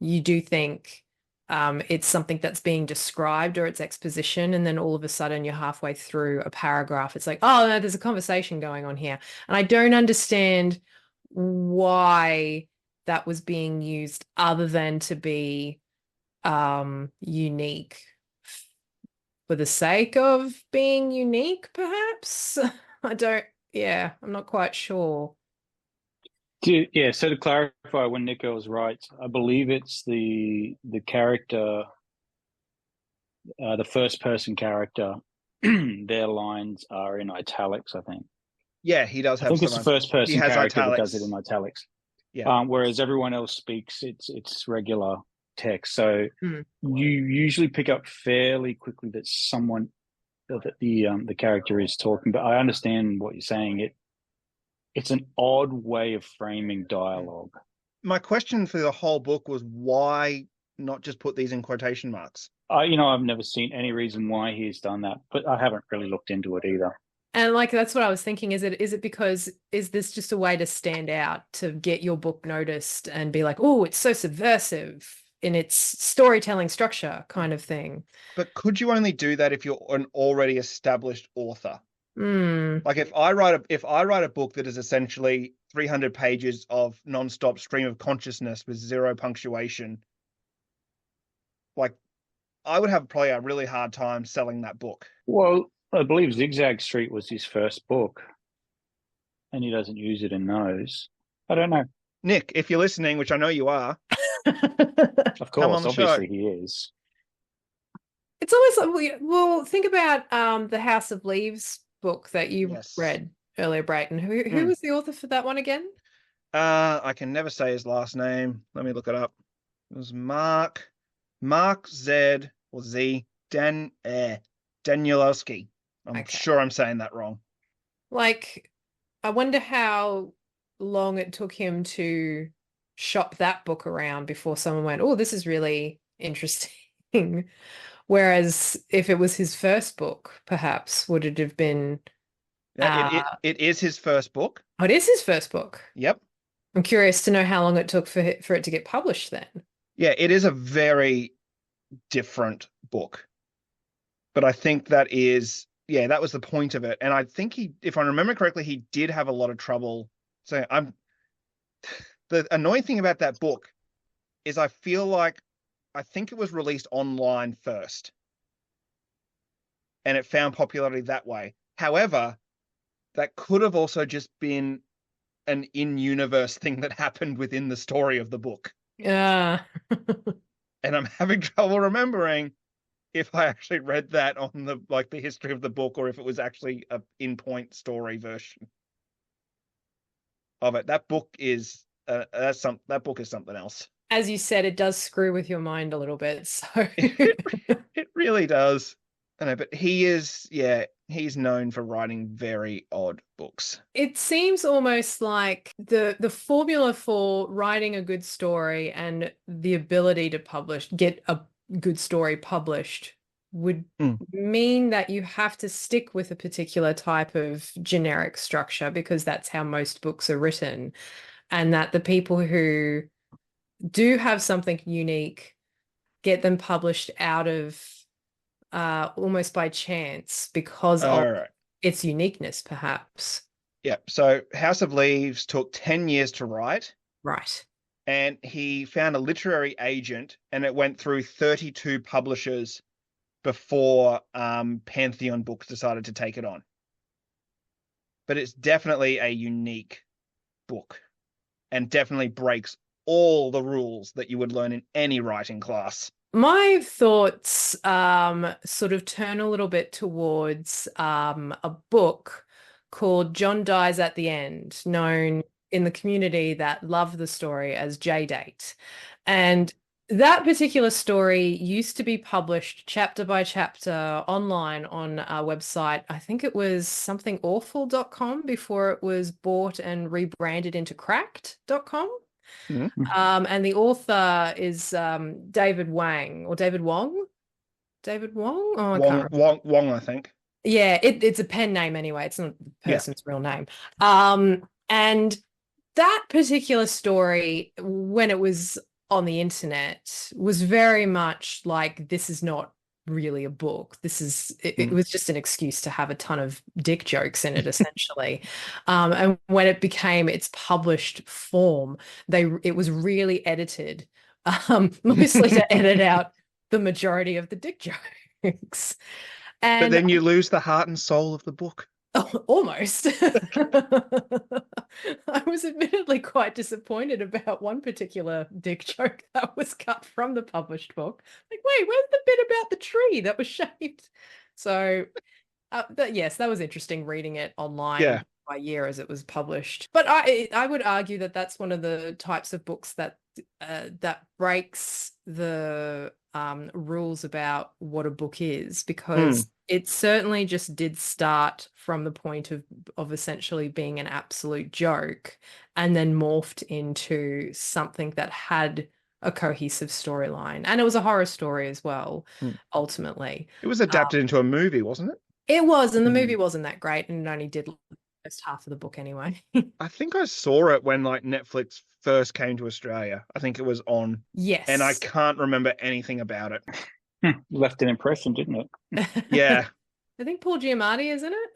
Speaker 1: You do think it's something that's being described or it's exposition, and then all of a sudden you're halfway through a paragraph. It's like, oh no, there's a conversation going on here. And I don't understand why that was being used other than to be unique for the sake of being unique, perhaps. I'm not quite sure.
Speaker 3: So to clarify, when Nick Earls writes, I believe it's the character, the first person character, their lines are in italics, I think.
Speaker 2: Yeah, he does have.
Speaker 3: I think it's the first person character that does it in italics.
Speaker 2: Yeah.
Speaker 3: Whereas everyone else speaks, it's regular text. So you usually pick up fairly quickly that the character is talking. But I understand what you're saying. It's an odd way of framing dialogue.
Speaker 2: My question for the whole book was, why not just put these in quotation marks?
Speaker 3: I've never seen any reason why he's done that, but I haven't really looked into it either.
Speaker 1: And that's what I was thinking. Is it because, is this just a way to stand out, to get your book noticed and be like, oh, it's so subversive in its storytelling structure kind of thing?
Speaker 2: But could you only do that if you're an already established author? Like if I write a book that is essentially 300 pages of non-stop stream of consciousness with zero punctuation, like I would have probably a really hard time selling that book.
Speaker 3: Well, I believe Zigzag Street was his first book, and he doesn't use it in those. I don't know.
Speaker 2: Nick, if you're listening, which I know you are.
Speaker 3: Of course, obviously he is.
Speaker 1: It's always like, well, think about the House of Leaves book that you read earlier, Brayton. Who was the author for that one again?
Speaker 2: I can never say his last name. Let me look it up. It was Mark Z or Z Danielowski. I'm sure I'm saying that wrong.
Speaker 1: Like, I wonder how long it took him to shop that book around before someone went, oh, this is really interesting. Whereas if it was his first book, perhaps would it have been?
Speaker 2: It is his first book.
Speaker 1: Oh, it is his first book.
Speaker 2: Yep.
Speaker 1: I'm curious to know how long it took for it to get published then.
Speaker 2: Yeah, it is a very different book. But I think that was the point of it. And I think if I remember correctly, he did have a lot of trouble. So the annoying thing about that book is I think it was released online first. And it found popularity that way. However, that could have also just been an in-universe thing that happened within the story of the book.
Speaker 1: Yeah.
Speaker 2: And I'm having trouble remembering if I actually read that on the history of the book, or if it was actually a in-point story version of it. That book is that book is something else.
Speaker 1: As you said, it does screw with your mind a little bit. So
Speaker 2: it really does. I know, but he's known for writing very odd books.
Speaker 1: It seems almost like the formula for writing a good story and the ability to get a good story published would mean that you have to stick with a particular type of generic structure, because that's how most books are written, and that the people who do have something unique get them published out of almost by chance because of its uniqueness, perhaps.
Speaker 2: Yeah. So House of Leaves took 10 years to write.
Speaker 1: Right.
Speaker 2: And he found a literary agent, and it went through 32 publishers before Pantheon Books decided to take it on. But it's definitely a unique book and definitely breaks all the rules that you would learn in any writing class.
Speaker 1: My thoughts sort of turn a little bit towards a book called John Dies at the End, known in the community that love the story as J-Date. And that particular story used to be published chapter by chapter online on our website. I think it was somethingawful.com before it was bought and rebranded into cracked.com.
Speaker 2: Mm-hmm.
Speaker 1: And the author is David Wang or David Wong. David Wong? Oh, I can't remember.
Speaker 2: Wong, I think.
Speaker 1: Yeah, it's a pen name anyway. It's not the person's real name. And that particular story, when it was on the internet, was very much like, this is not really a book. It was just an excuse to have a ton of dick jokes in it, essentially. And when it became its published form, it was really edited, mostly to edit out the majority of the dick jokes.
Speaker 2: But then you lose the heart and soul of the book.
Speaker 1: Oh, almost. I was admittedly quite disappointed about one particular dick joke that was cut from the published book. Like, wait, where's the bit about the tree that was shaved? So, yes, that was interesting reading it online by year as it was published. But I would argue that that's one of the types of books that breaks the rules about what a book is, because it certainly just did start from the point of essentially being an absolute joke and then morphed into something that had a cohesive storyline. And it was a horror story as well, ultimately.
Speaker 2: It was adapted into a movie, wasn't it?
Speaker 1: It was, and the movie wasn't that great, and it only did the first half of the book anyway.
Speaker 2: I think I saw it when Netflix first came to Australia. I think it was on.
Speaker 1: Yes.
Speaker 2: And I can't remember anything about it.
Speaker 3: Left an impression, didn't it?
Speaker 2: Yeah.
Speaker 1: I think Paul Giamatti is in it.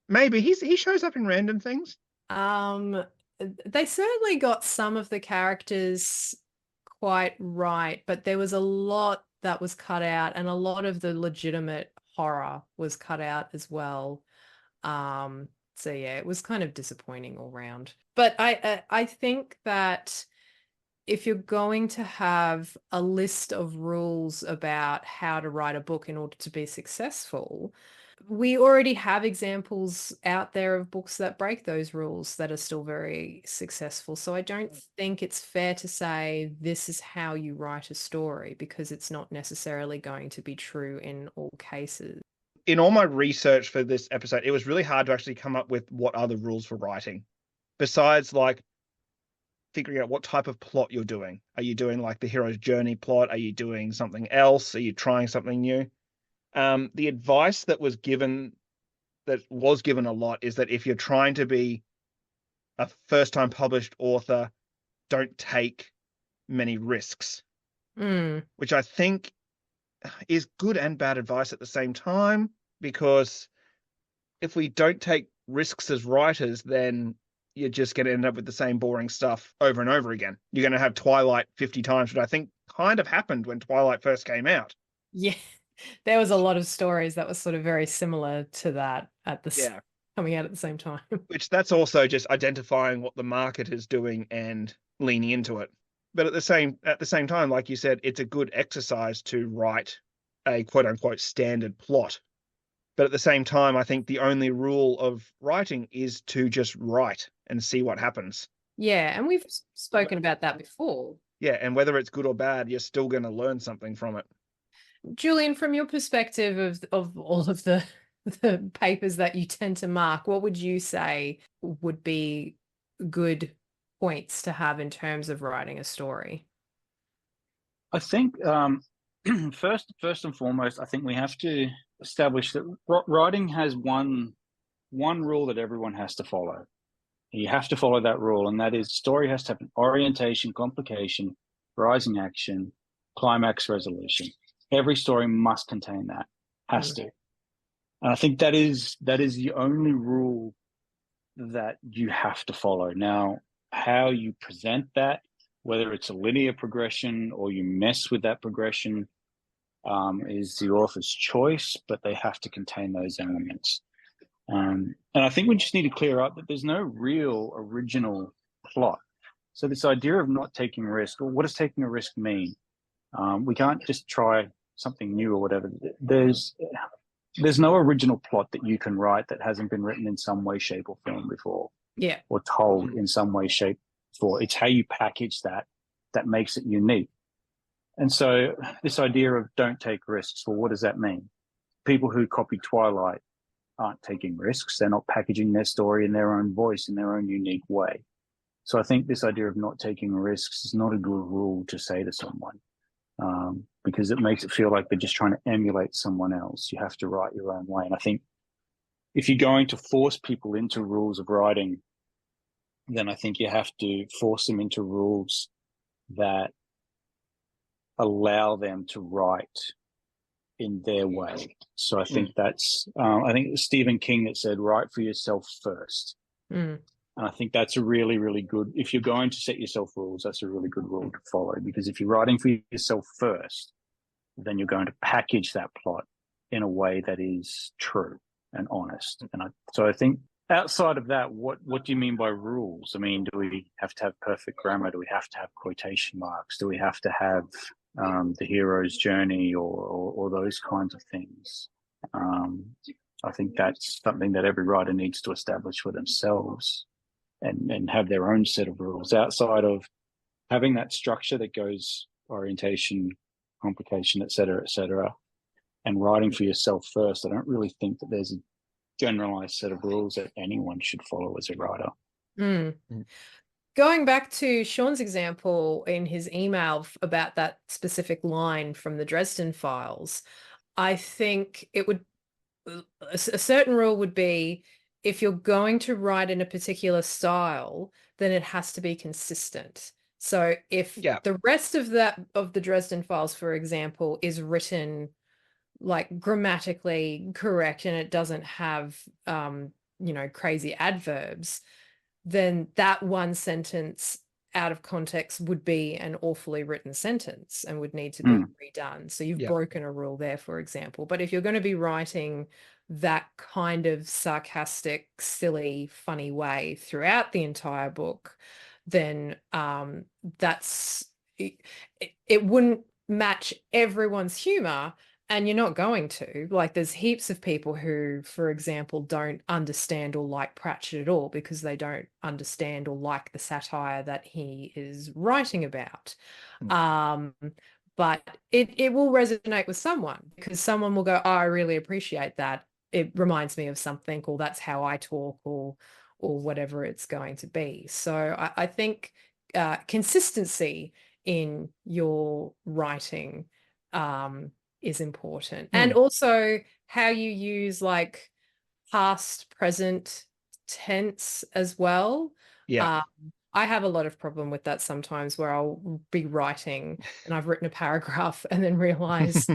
Speaker 2: Maybe he shows up in random things.
Speaker 1: They certainly got some of the characters quite right, but there was a lot that was cut out, and a lot of the legitimate horror was cut out as well. So yeah, it was kind of disappointing all round. But I think that if you're going to have a list of rules about how to write a book in order to be successful, we already have examples out there of books that break those rules that are still very successful. So I don't think it's fair to say this is how you write a story, because it's not necessarily going to be true in all cases.
Speaker 2: In all my research for this episode, it was really hard to actually come up with what are the rules for writing. besides like figuring out what type of plot you're doing. Are you doing like the hero's journey plot? Are you doing something else? Are you trying something new? The advice that was given a lot is that if you're trying to be a first-time published author, don't take many risks, which I think is good and bad advice at the same time, because if we don't take risks as writers, then you're just going to end up with the same boring stuff over and over again. You're going to have Twilight 50 times, which I think kind of happened when Twilight first came out.
Speaker 1: Yeah, there was a lot of stories that was sort of very similar to that coming out at the same time.
Speaker 2: Which that's also just identifying what the market is doing and leaning into it. But at the same time, like you said, it's a good exercise to write a quote unquote standard plot. But at the same time, I think the only rule of writing is to just write and see what happens.
Speaker 1: Yeah, and we've spoken about that before.
Speaker 2: Yeah, and whether it's good or bad, you're still going to learn something from it.
Speaker 1: Julian, from your perspective of all of the papers that you tend to mark, what would you say would be good points to have in terms of writing a story?
Speaker 3: I think first and foremost, I think we have to establish that writing has one rule that everyone has to follow. You have to follow that rule, and that is story has to have an orientation, complication, rising action, climax, resolution. Every story must contain that. Has to. And I think that is the only rule that you have to follow. Now, how you present that, whether it's a linear progression or you mess with that progression, is the author's choice, but they have to contain those elements. And I think we just need to clear up that there's no real original plot. So this idea of not taking risk, or what does taking a risk mean? We can't just try something new or whatever. There's no original plot that you can write that hasn't been written in some way, shape, or form before.
Speaker 1: Yeah.
Speaker 3: Or told in some way, shape, before. It's how you package that makes it unique. And so this idea of don't take risks, well, what does that mean? People who copied Twilight aren't taking risks. They're not packaging their story in their own voice, in their own unique way. So I think this idea of not taking risks is not a good rule to say to someone, because it makes it feel like they're just trying to emulate someone else. You have to write your own way. And I think if you're going to force people into rules of writing, then I think you have to force them into rules that allow them to write in their way. So I think that's, I think it was Stephen King that said, write for yourself first. And I think that's a really, really good, if you're going to set yourself rules, that's a really good rule to follow, because if you're writing for yourself first, then you're going to package that plot in a way that is true and honest. And so I think outside of that, what do you mean by rules? I mean, do we have to have perfect grammar? Do we have to have quotation marks? Do we have to have the hero's journey or those kinds of things? I think that's something that every writer needs to establish for themselves and have their own set of rules outside of having that structure that goes orientation, complication, et cetera, and writing for yourself first. I don't really think that there's a generalized set of rules that anyone should follow as a writer.
Speaker 1: Going back to Sean's example in his email about that specific line from the Dresden Files, I think it would, a certain rule would be, if you're going to write in a particular style, then it has to be consistent. So if the rest of the Dresden Files, for example, is written like grammatically correct and it doesn't have crazy adverbs, then that one sentence out of context would be an awfully written sentence and would need to be redone. So you've broken a rule there, for example. But if you're going to be writing that kind of sarcastic, silly, funny way throughout the entire book, then it wouldn't match everyone's humor. And you're not going to. Like, there's heaps of people who, for example, don't understand or like Pratchett at all because they don't understand or like the satire that he is writing about. But it will resonate with someone because someone will go, oh, I really appreciate that. It reminds me of something, or that's how I talk, or or whatever it's going to be. So I think consistency in your writing is important. And also how you use like past, present tense as well.
Speaker 2: Yeah.
Speaker 1: I have a lot of problem with that sometimes, where I'll be writing and I've written a paragraph and then realize,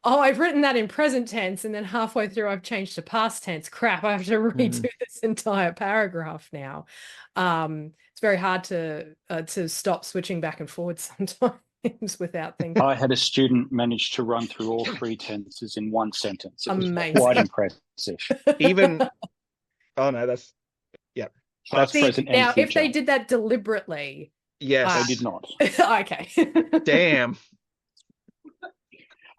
Speaker 1: oh, I've written that in present tense, and then halfway through I've changed to past tense. Crap, I have to redo this entire paragraph now. It's very hard to stop switching back and forward sometimes without thinking.
Speaker 3: I had a student manage to run through all 3 tenses in one sentence. It
Speaker 1: Amazing.
Speaker 3: was quite impressive.
Speaker 2: Even, oh no, that's, yeah.
Speaker 3: That's present and
Speaker 1: now,
Speaker 3: future.
Speaker 1: if they did that deliberately.
Speaker 2: Yes.
Speaker 3: They did not.
Speaker 1: Okay.
Speaker 2: Damn.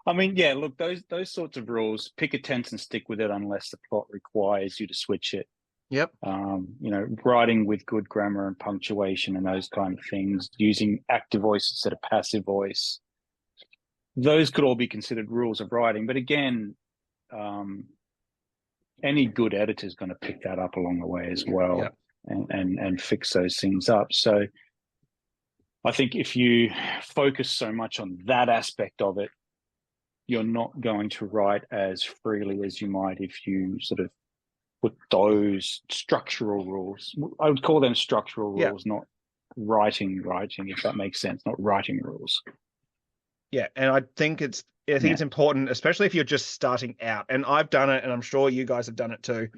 Speaker 3: I mean, yeah, look, those sorts of rules, pick a tense and stick with it unless the plot requires you to switch it.
Speaker 2: Yep.
Speaker 3: Writing with good grammar and punctuation and those kind of things, using active voice instead of passive voice. Those could all be considered rules of writing. But again, any good editor is going to pick that up along the way as well. Yep. And fix those things up. So I think if you focus so much on that aspect of it, you're not going to write as freely as you might if you sort of put those structural rules. I would call them structural rules, not writing, if that makes sense, not writing rules.
Speaker 2: Yeah, and I think it's important, especially if you're just starting out. And I've done it, and I'm sure you guys have done it too.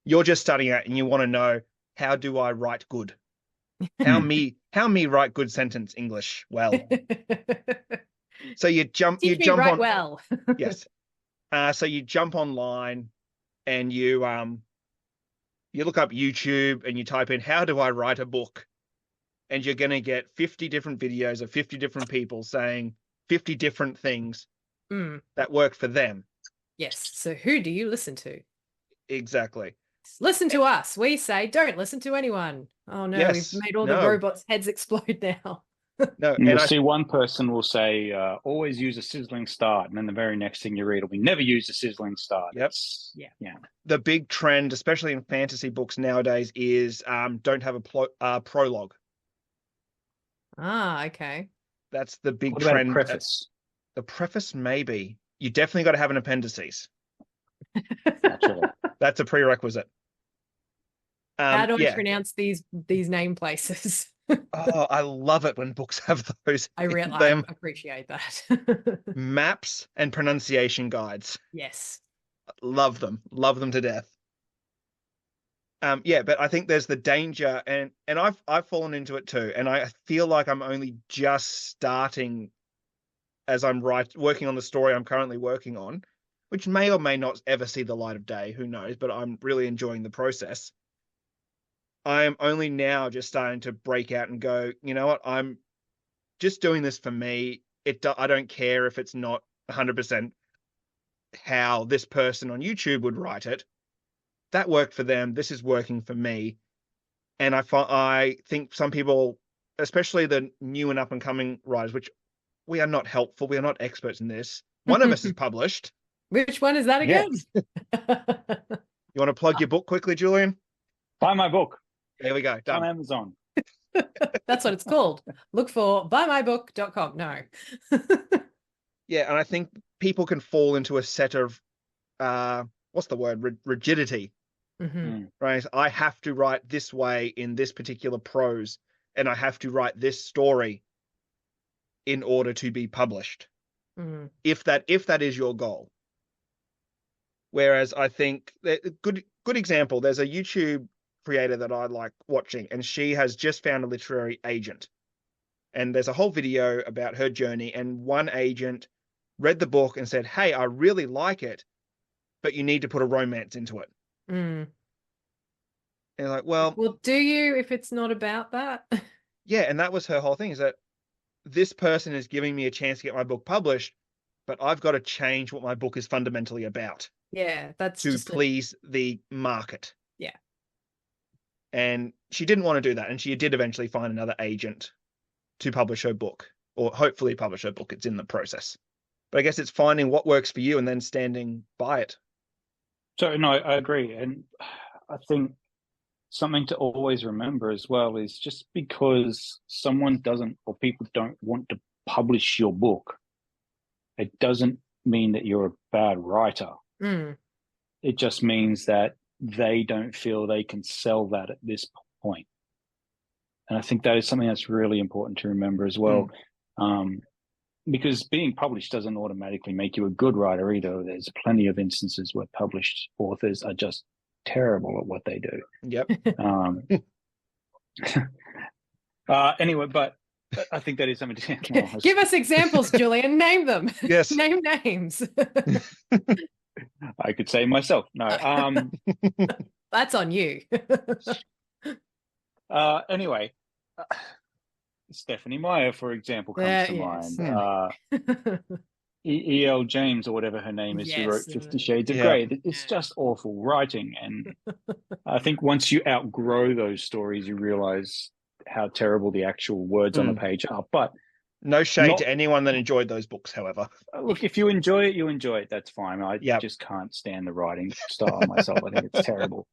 Speaker 2: You're just starting out and you want to know, how do I write good? How me write good sentence English well. So you jump on
Speaker 1: well.
Speaker 2: Yes. So you jump online and you look up YouTube and you type in, how do I write a book? And you're going to get 50 different videos of 50 different people saying 50 different things that work for them.
Speaker 1: Yes. So who do you listen to?
Speaker 2: Exactly.
Speaker 1: Listen to us. We say, don't listen to anyone. Oh no, we've made all the robots' heads explode now.
Speaker 2: No,
Speaker 3: you'll see one person will say, always use a sizzling start. And then the very next thing you read will be, never use a sizzling start.
Speaker 2: Yep.
Speaker 3: Yeah.
Speaker 2: The big trend, especially in fantasy books nowadays, is don't have a prologue.
Speaker 1: Ah, okay.
Speaker 2: That's the big
Speaker 3: what
Speaker 2: trend.
Speaker 3: About a preface?
Speaker 2: The preface, maybe. You definitely got to have an appendices. That's a prerequisite.
Speaker 1: How do we pronounce these name places?
Speaker 2: Oh, I love it when books have those.
Speaker 1: I appreciate that.
Speaker 2: Maps and pronunciation guides.
Speaker 1: Yes.
Speaker 2: Love them to death. But I think there's the danger, and I've fallen into it too, and I feel like I'm only just starting as I'm working on the story I'm currently working on, which may or may not ever see the light of day, who knows, but I'm really enjoying the process. I am only now just starting to break out and go, you know what, I'm just doing this for me. I don't care if it's not 100% how this person on YouTube would write it. That worked for them. This is working for me. And I think some people, especially the new and up and coming writers, which we are not helpful. We are not experts in this. One of us is published.
Speaker 1: Which one is that again?
Speaker 2: Yes. You want to plug your book quickly, Julian?
Speaker 3: Buy my book.
Speaker 2: There we go. Done.
Speaker 3: On Amazon.
Speaker 1: That's what it's called. Look for buymybook.com. No.
Speaker 2: Yeah, and I think people can fall into a set of what's the word? Rigidity. Right? I have to write this way in this particular prose, and I have to write this story in order to be published. If that is your goal. Whereas I think good example, there's a YouTube creator that I like watching, and she has just found a literary agent. And there's a whole video about her journey, and one agent read the book and said, "Hey, I really like it, but you need to put a romance into it." And like, well,
Speaker 1: do you if it's not about that?
Speaker 2: Yeah, and that was her whole thing, is that this person is giving me a chance to get my book published, but I've got to change what my book is fundamentally about.
Speaker 1: Yeah, that's
Speaker 2: to please the market.
Speaker 1: Yeah.
Speaker 2: And she didn't want to do that, and she did eventually find another agent to publish her book, or hopefully publish her book. It's in the process. But I guess it's finding what works for you and then standing by it.
Speaker 3: So, no, I agree. And I think something to always remember as well is just because someone doesn't or people don't want to publish your book, it doesn't mean that you're a bad writer. It just means that they don't feel they can sell that at this point. And I think that is something that's really important to remember as well. Because being published doesn't automatically make you a good writer either. There's plenty of instances where published authors are just terrible at what they do.
Speaker 2: Yep.
Speaker 3: Anyway, but I think that is something to
Speaker 1: give us examples, Julian. Name them.
Speaker 2: Yes.
Speaker 1: Name names.
Speaker 3: I could say myself. No.
Speaker 1: That's on you.
Speaker 3: Anyway, Stephenie Meyer, for example, comes to mind. E.L. James, or whatever her name is, who wrote 50 Shades of Grey. It's just awful writing. And I think once you outgrow those stories, you realize how terrible the actual words on the page are. But
Speaker 2: no shade to anyone that enjoyed those books, however.
Speaker 3: Look, if you enjoy it, you enjoy it. That's fine. I just can't stand the writing style myself. I think it's terrible.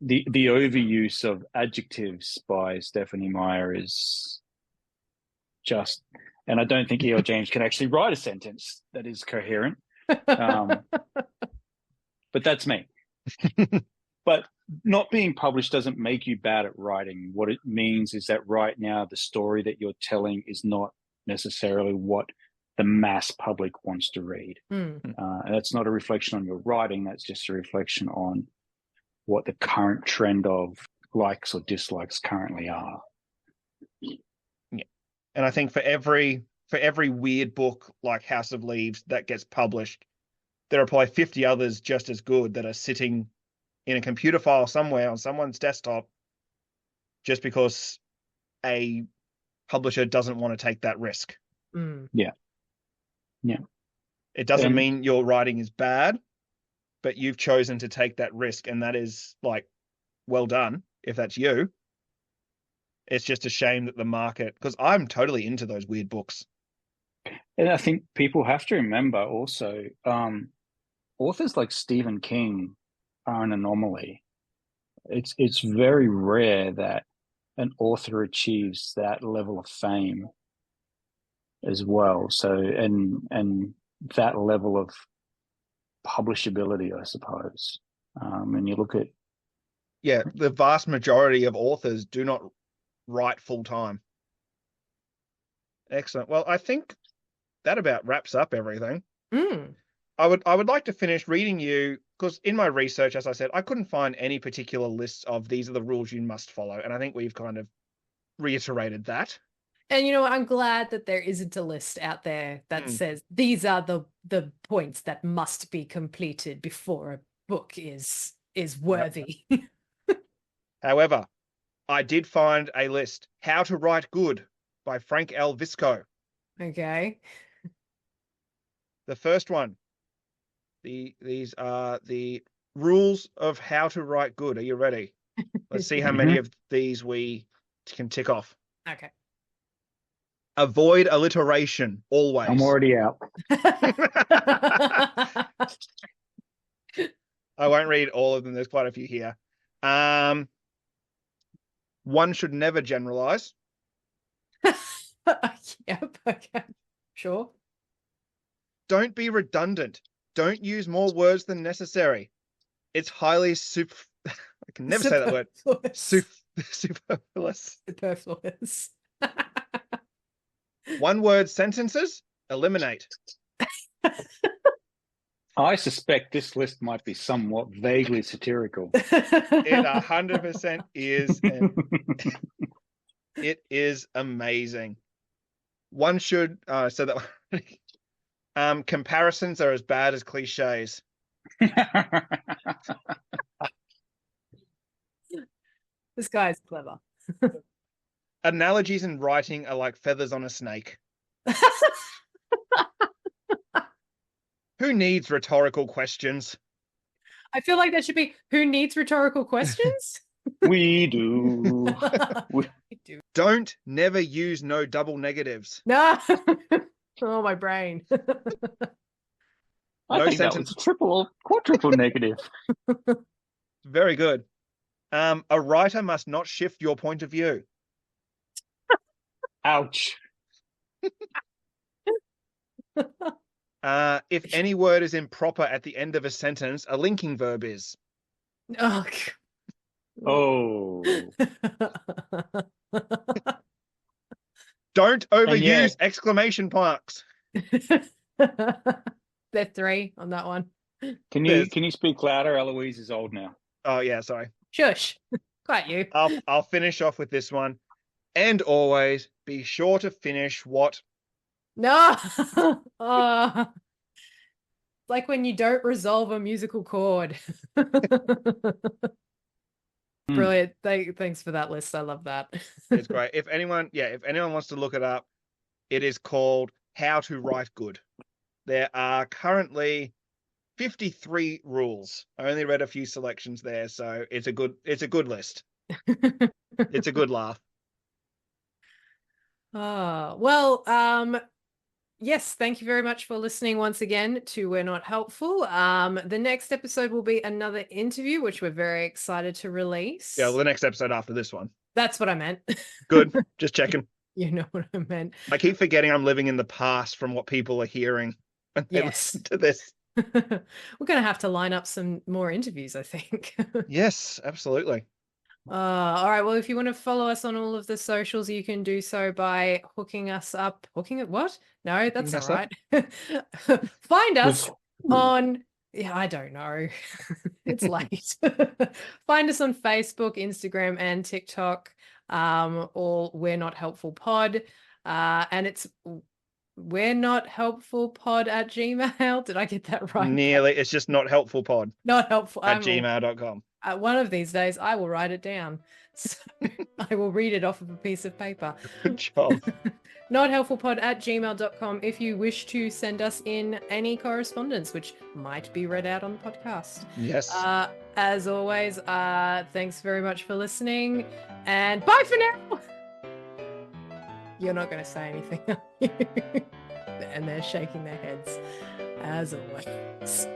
Speaker 3: The overuse of adjectives by Stephenie Meyer is just, and I don't think E.L. James can actually write a sentence that is coherent. But that's me. But not being published doesn't make you bad at writing. What it means is that right now the story that you're telling is not necessarily what the mass public wants to read. And that's not a reflection on your writing. That's just a reflection on what the current trend of likes or dislikes currently are.
Speaker 2: Yeah. And I think for every weird book like House of Leaves that gets published, there are probably 50 others just as good that are sitting in a computer file somewhere on someone's desktop just because a publisher doesn't want to take that risk.
Speaker 3: Yeah.
Speaker 2: It doesn't mean your writing is bad, but you've chosen to take that risk, and that is like, well done if that's you. It's just a shame that the market, because I'm totally into those weird books.
Speaker 3: And I think people have to remember also, authors like Stephen King are an anomaly. It's very rare that an author achieves that level of fame as well. So, and that level of publishability, I suppose. And you look at...
Speaker 2: Yeah, the vast majority of authors do not write full time. Excellent. Well, I think that about wraps up everything. I would like to finish reading you, because in my research, as I said, I couldn't find any particular lists of these are the rules you must follow. And I think we've kind of reiterated that.
Speaker 1: And, you know, I'm glad that there isn't a list out there that says these are the points that must be completed before a book is worthy.
Speaker 2: However, I did find a list, How to Write Good by Frank L. Visco.
Speaker 1: Okay.
Speaker 2: The first one. These are the rules of how to write good. Are you ready? Let's see how many of these we can tick off.
Speaker 1: Okay.
Speaker 2: Avoid alliteration, always.
Speaker 3: I'm already out.
Speaker 2: I won't read all of them. There's quite a few here. One should never generalize.
Speaker 1: Yep, okay. Sure.
Speaker 2: Don't be redundant. Don't use more words than necessary. It's highly I can never say that word. Superfluous.
Speaker 1: Superfluous.
Speaker 2: One word sentences, eliminate.
Speaker 3: I suspect this list might be somewhat vaguely satirical.
Speaker 2: It 100% is. It is amazing. One should so that comparisons are as bad as cliches.
Speaker 1: This guy is clever.
Speaker 2: Analogies in writing are like feathers on a snake. Who needs rhetorical questions?
Speaker 1: I feel like that should be, who needs rhetorical questions?
Speaker 3: We do.
Speaker 1: We do.
Speaker 2: Don't never use no double negatives.
Speaker 1: No. Oh, my brain.
Speaker 3: I think that was triple or quadruple negative.
Speaker 2: Very good. A writer must not shift your point of view.
Speaker 3: Ouch.
Speaker 2: If any word is improper at the end of a sentence, a linking verb is.
Speaker 1: Oh.
Speaker 2: Don't overuse exclamation marks.
Speaker 1: There's 3 on that one.
Speaker 3: Can you speak louder? Eloise is old now.
Speaker 2: Oh yeah, sorry.
Speaker 1: Shush. Quite you.
Speaker 2: I'll finish off with this one. And always be sure to finish what?
Speaker 1: No. Like when you don't resolve a musical chord. Brilliant. Thanks for that list. I love that.
Speaker 2: It's great. If anyone wants to look it up, it is called How to Write Good. There are currently 53 rules. I only read a few selections there, so it's a good list. It's a good laugh.
Speaker 1: Yes, thank you very much for listening once again to We're Not Helpful. The next episode will be another interview, which we're very excited to release.
Speaker 2: Yeah, well, the next episode after this one.
Speaker 1: That's what I meant.
Speaker 2: Good. Just checking.
Speaker 1: You know what I meant.
Speaker 2: I keep forgetting I'm living in the past from what people are hearing when they listen to this.
Speaker 1: We're going to have to line up some more interviews, I think.
Speaker 2: Yes, absolutely.
Speaker 1: All right. Well, if you want to follow us on all of the socials, you can do so by hooking us up. Hooking it? What? No, that's not right. Find us on. Yeah, I don't know. It's late. Find us on Facebook, Instagram, and TikTok. All We're Not Helpful Pod. And it's We're Not Helpful Pod at Gmail. Did I get that right?
Speaker 2: Nearly. It's just Not Helpful Pod.
Speaker 1: Not helpful
Speaker 2: at gmail.com.
Speaker 1: One of these days, I will write it down. So I will read it off of a piece of paper.
Speaker 2: Good job.
Speaker 1: Nothelpfulpod at gmail.com if you wish to send us in any correspondence, which might be read out on the podcast.
Speaker 2: Yes.
Speaker 1: As always, thanks very much for listening, and bye for now. You're not going to say anything, are you? And they're shaking their heads, as always.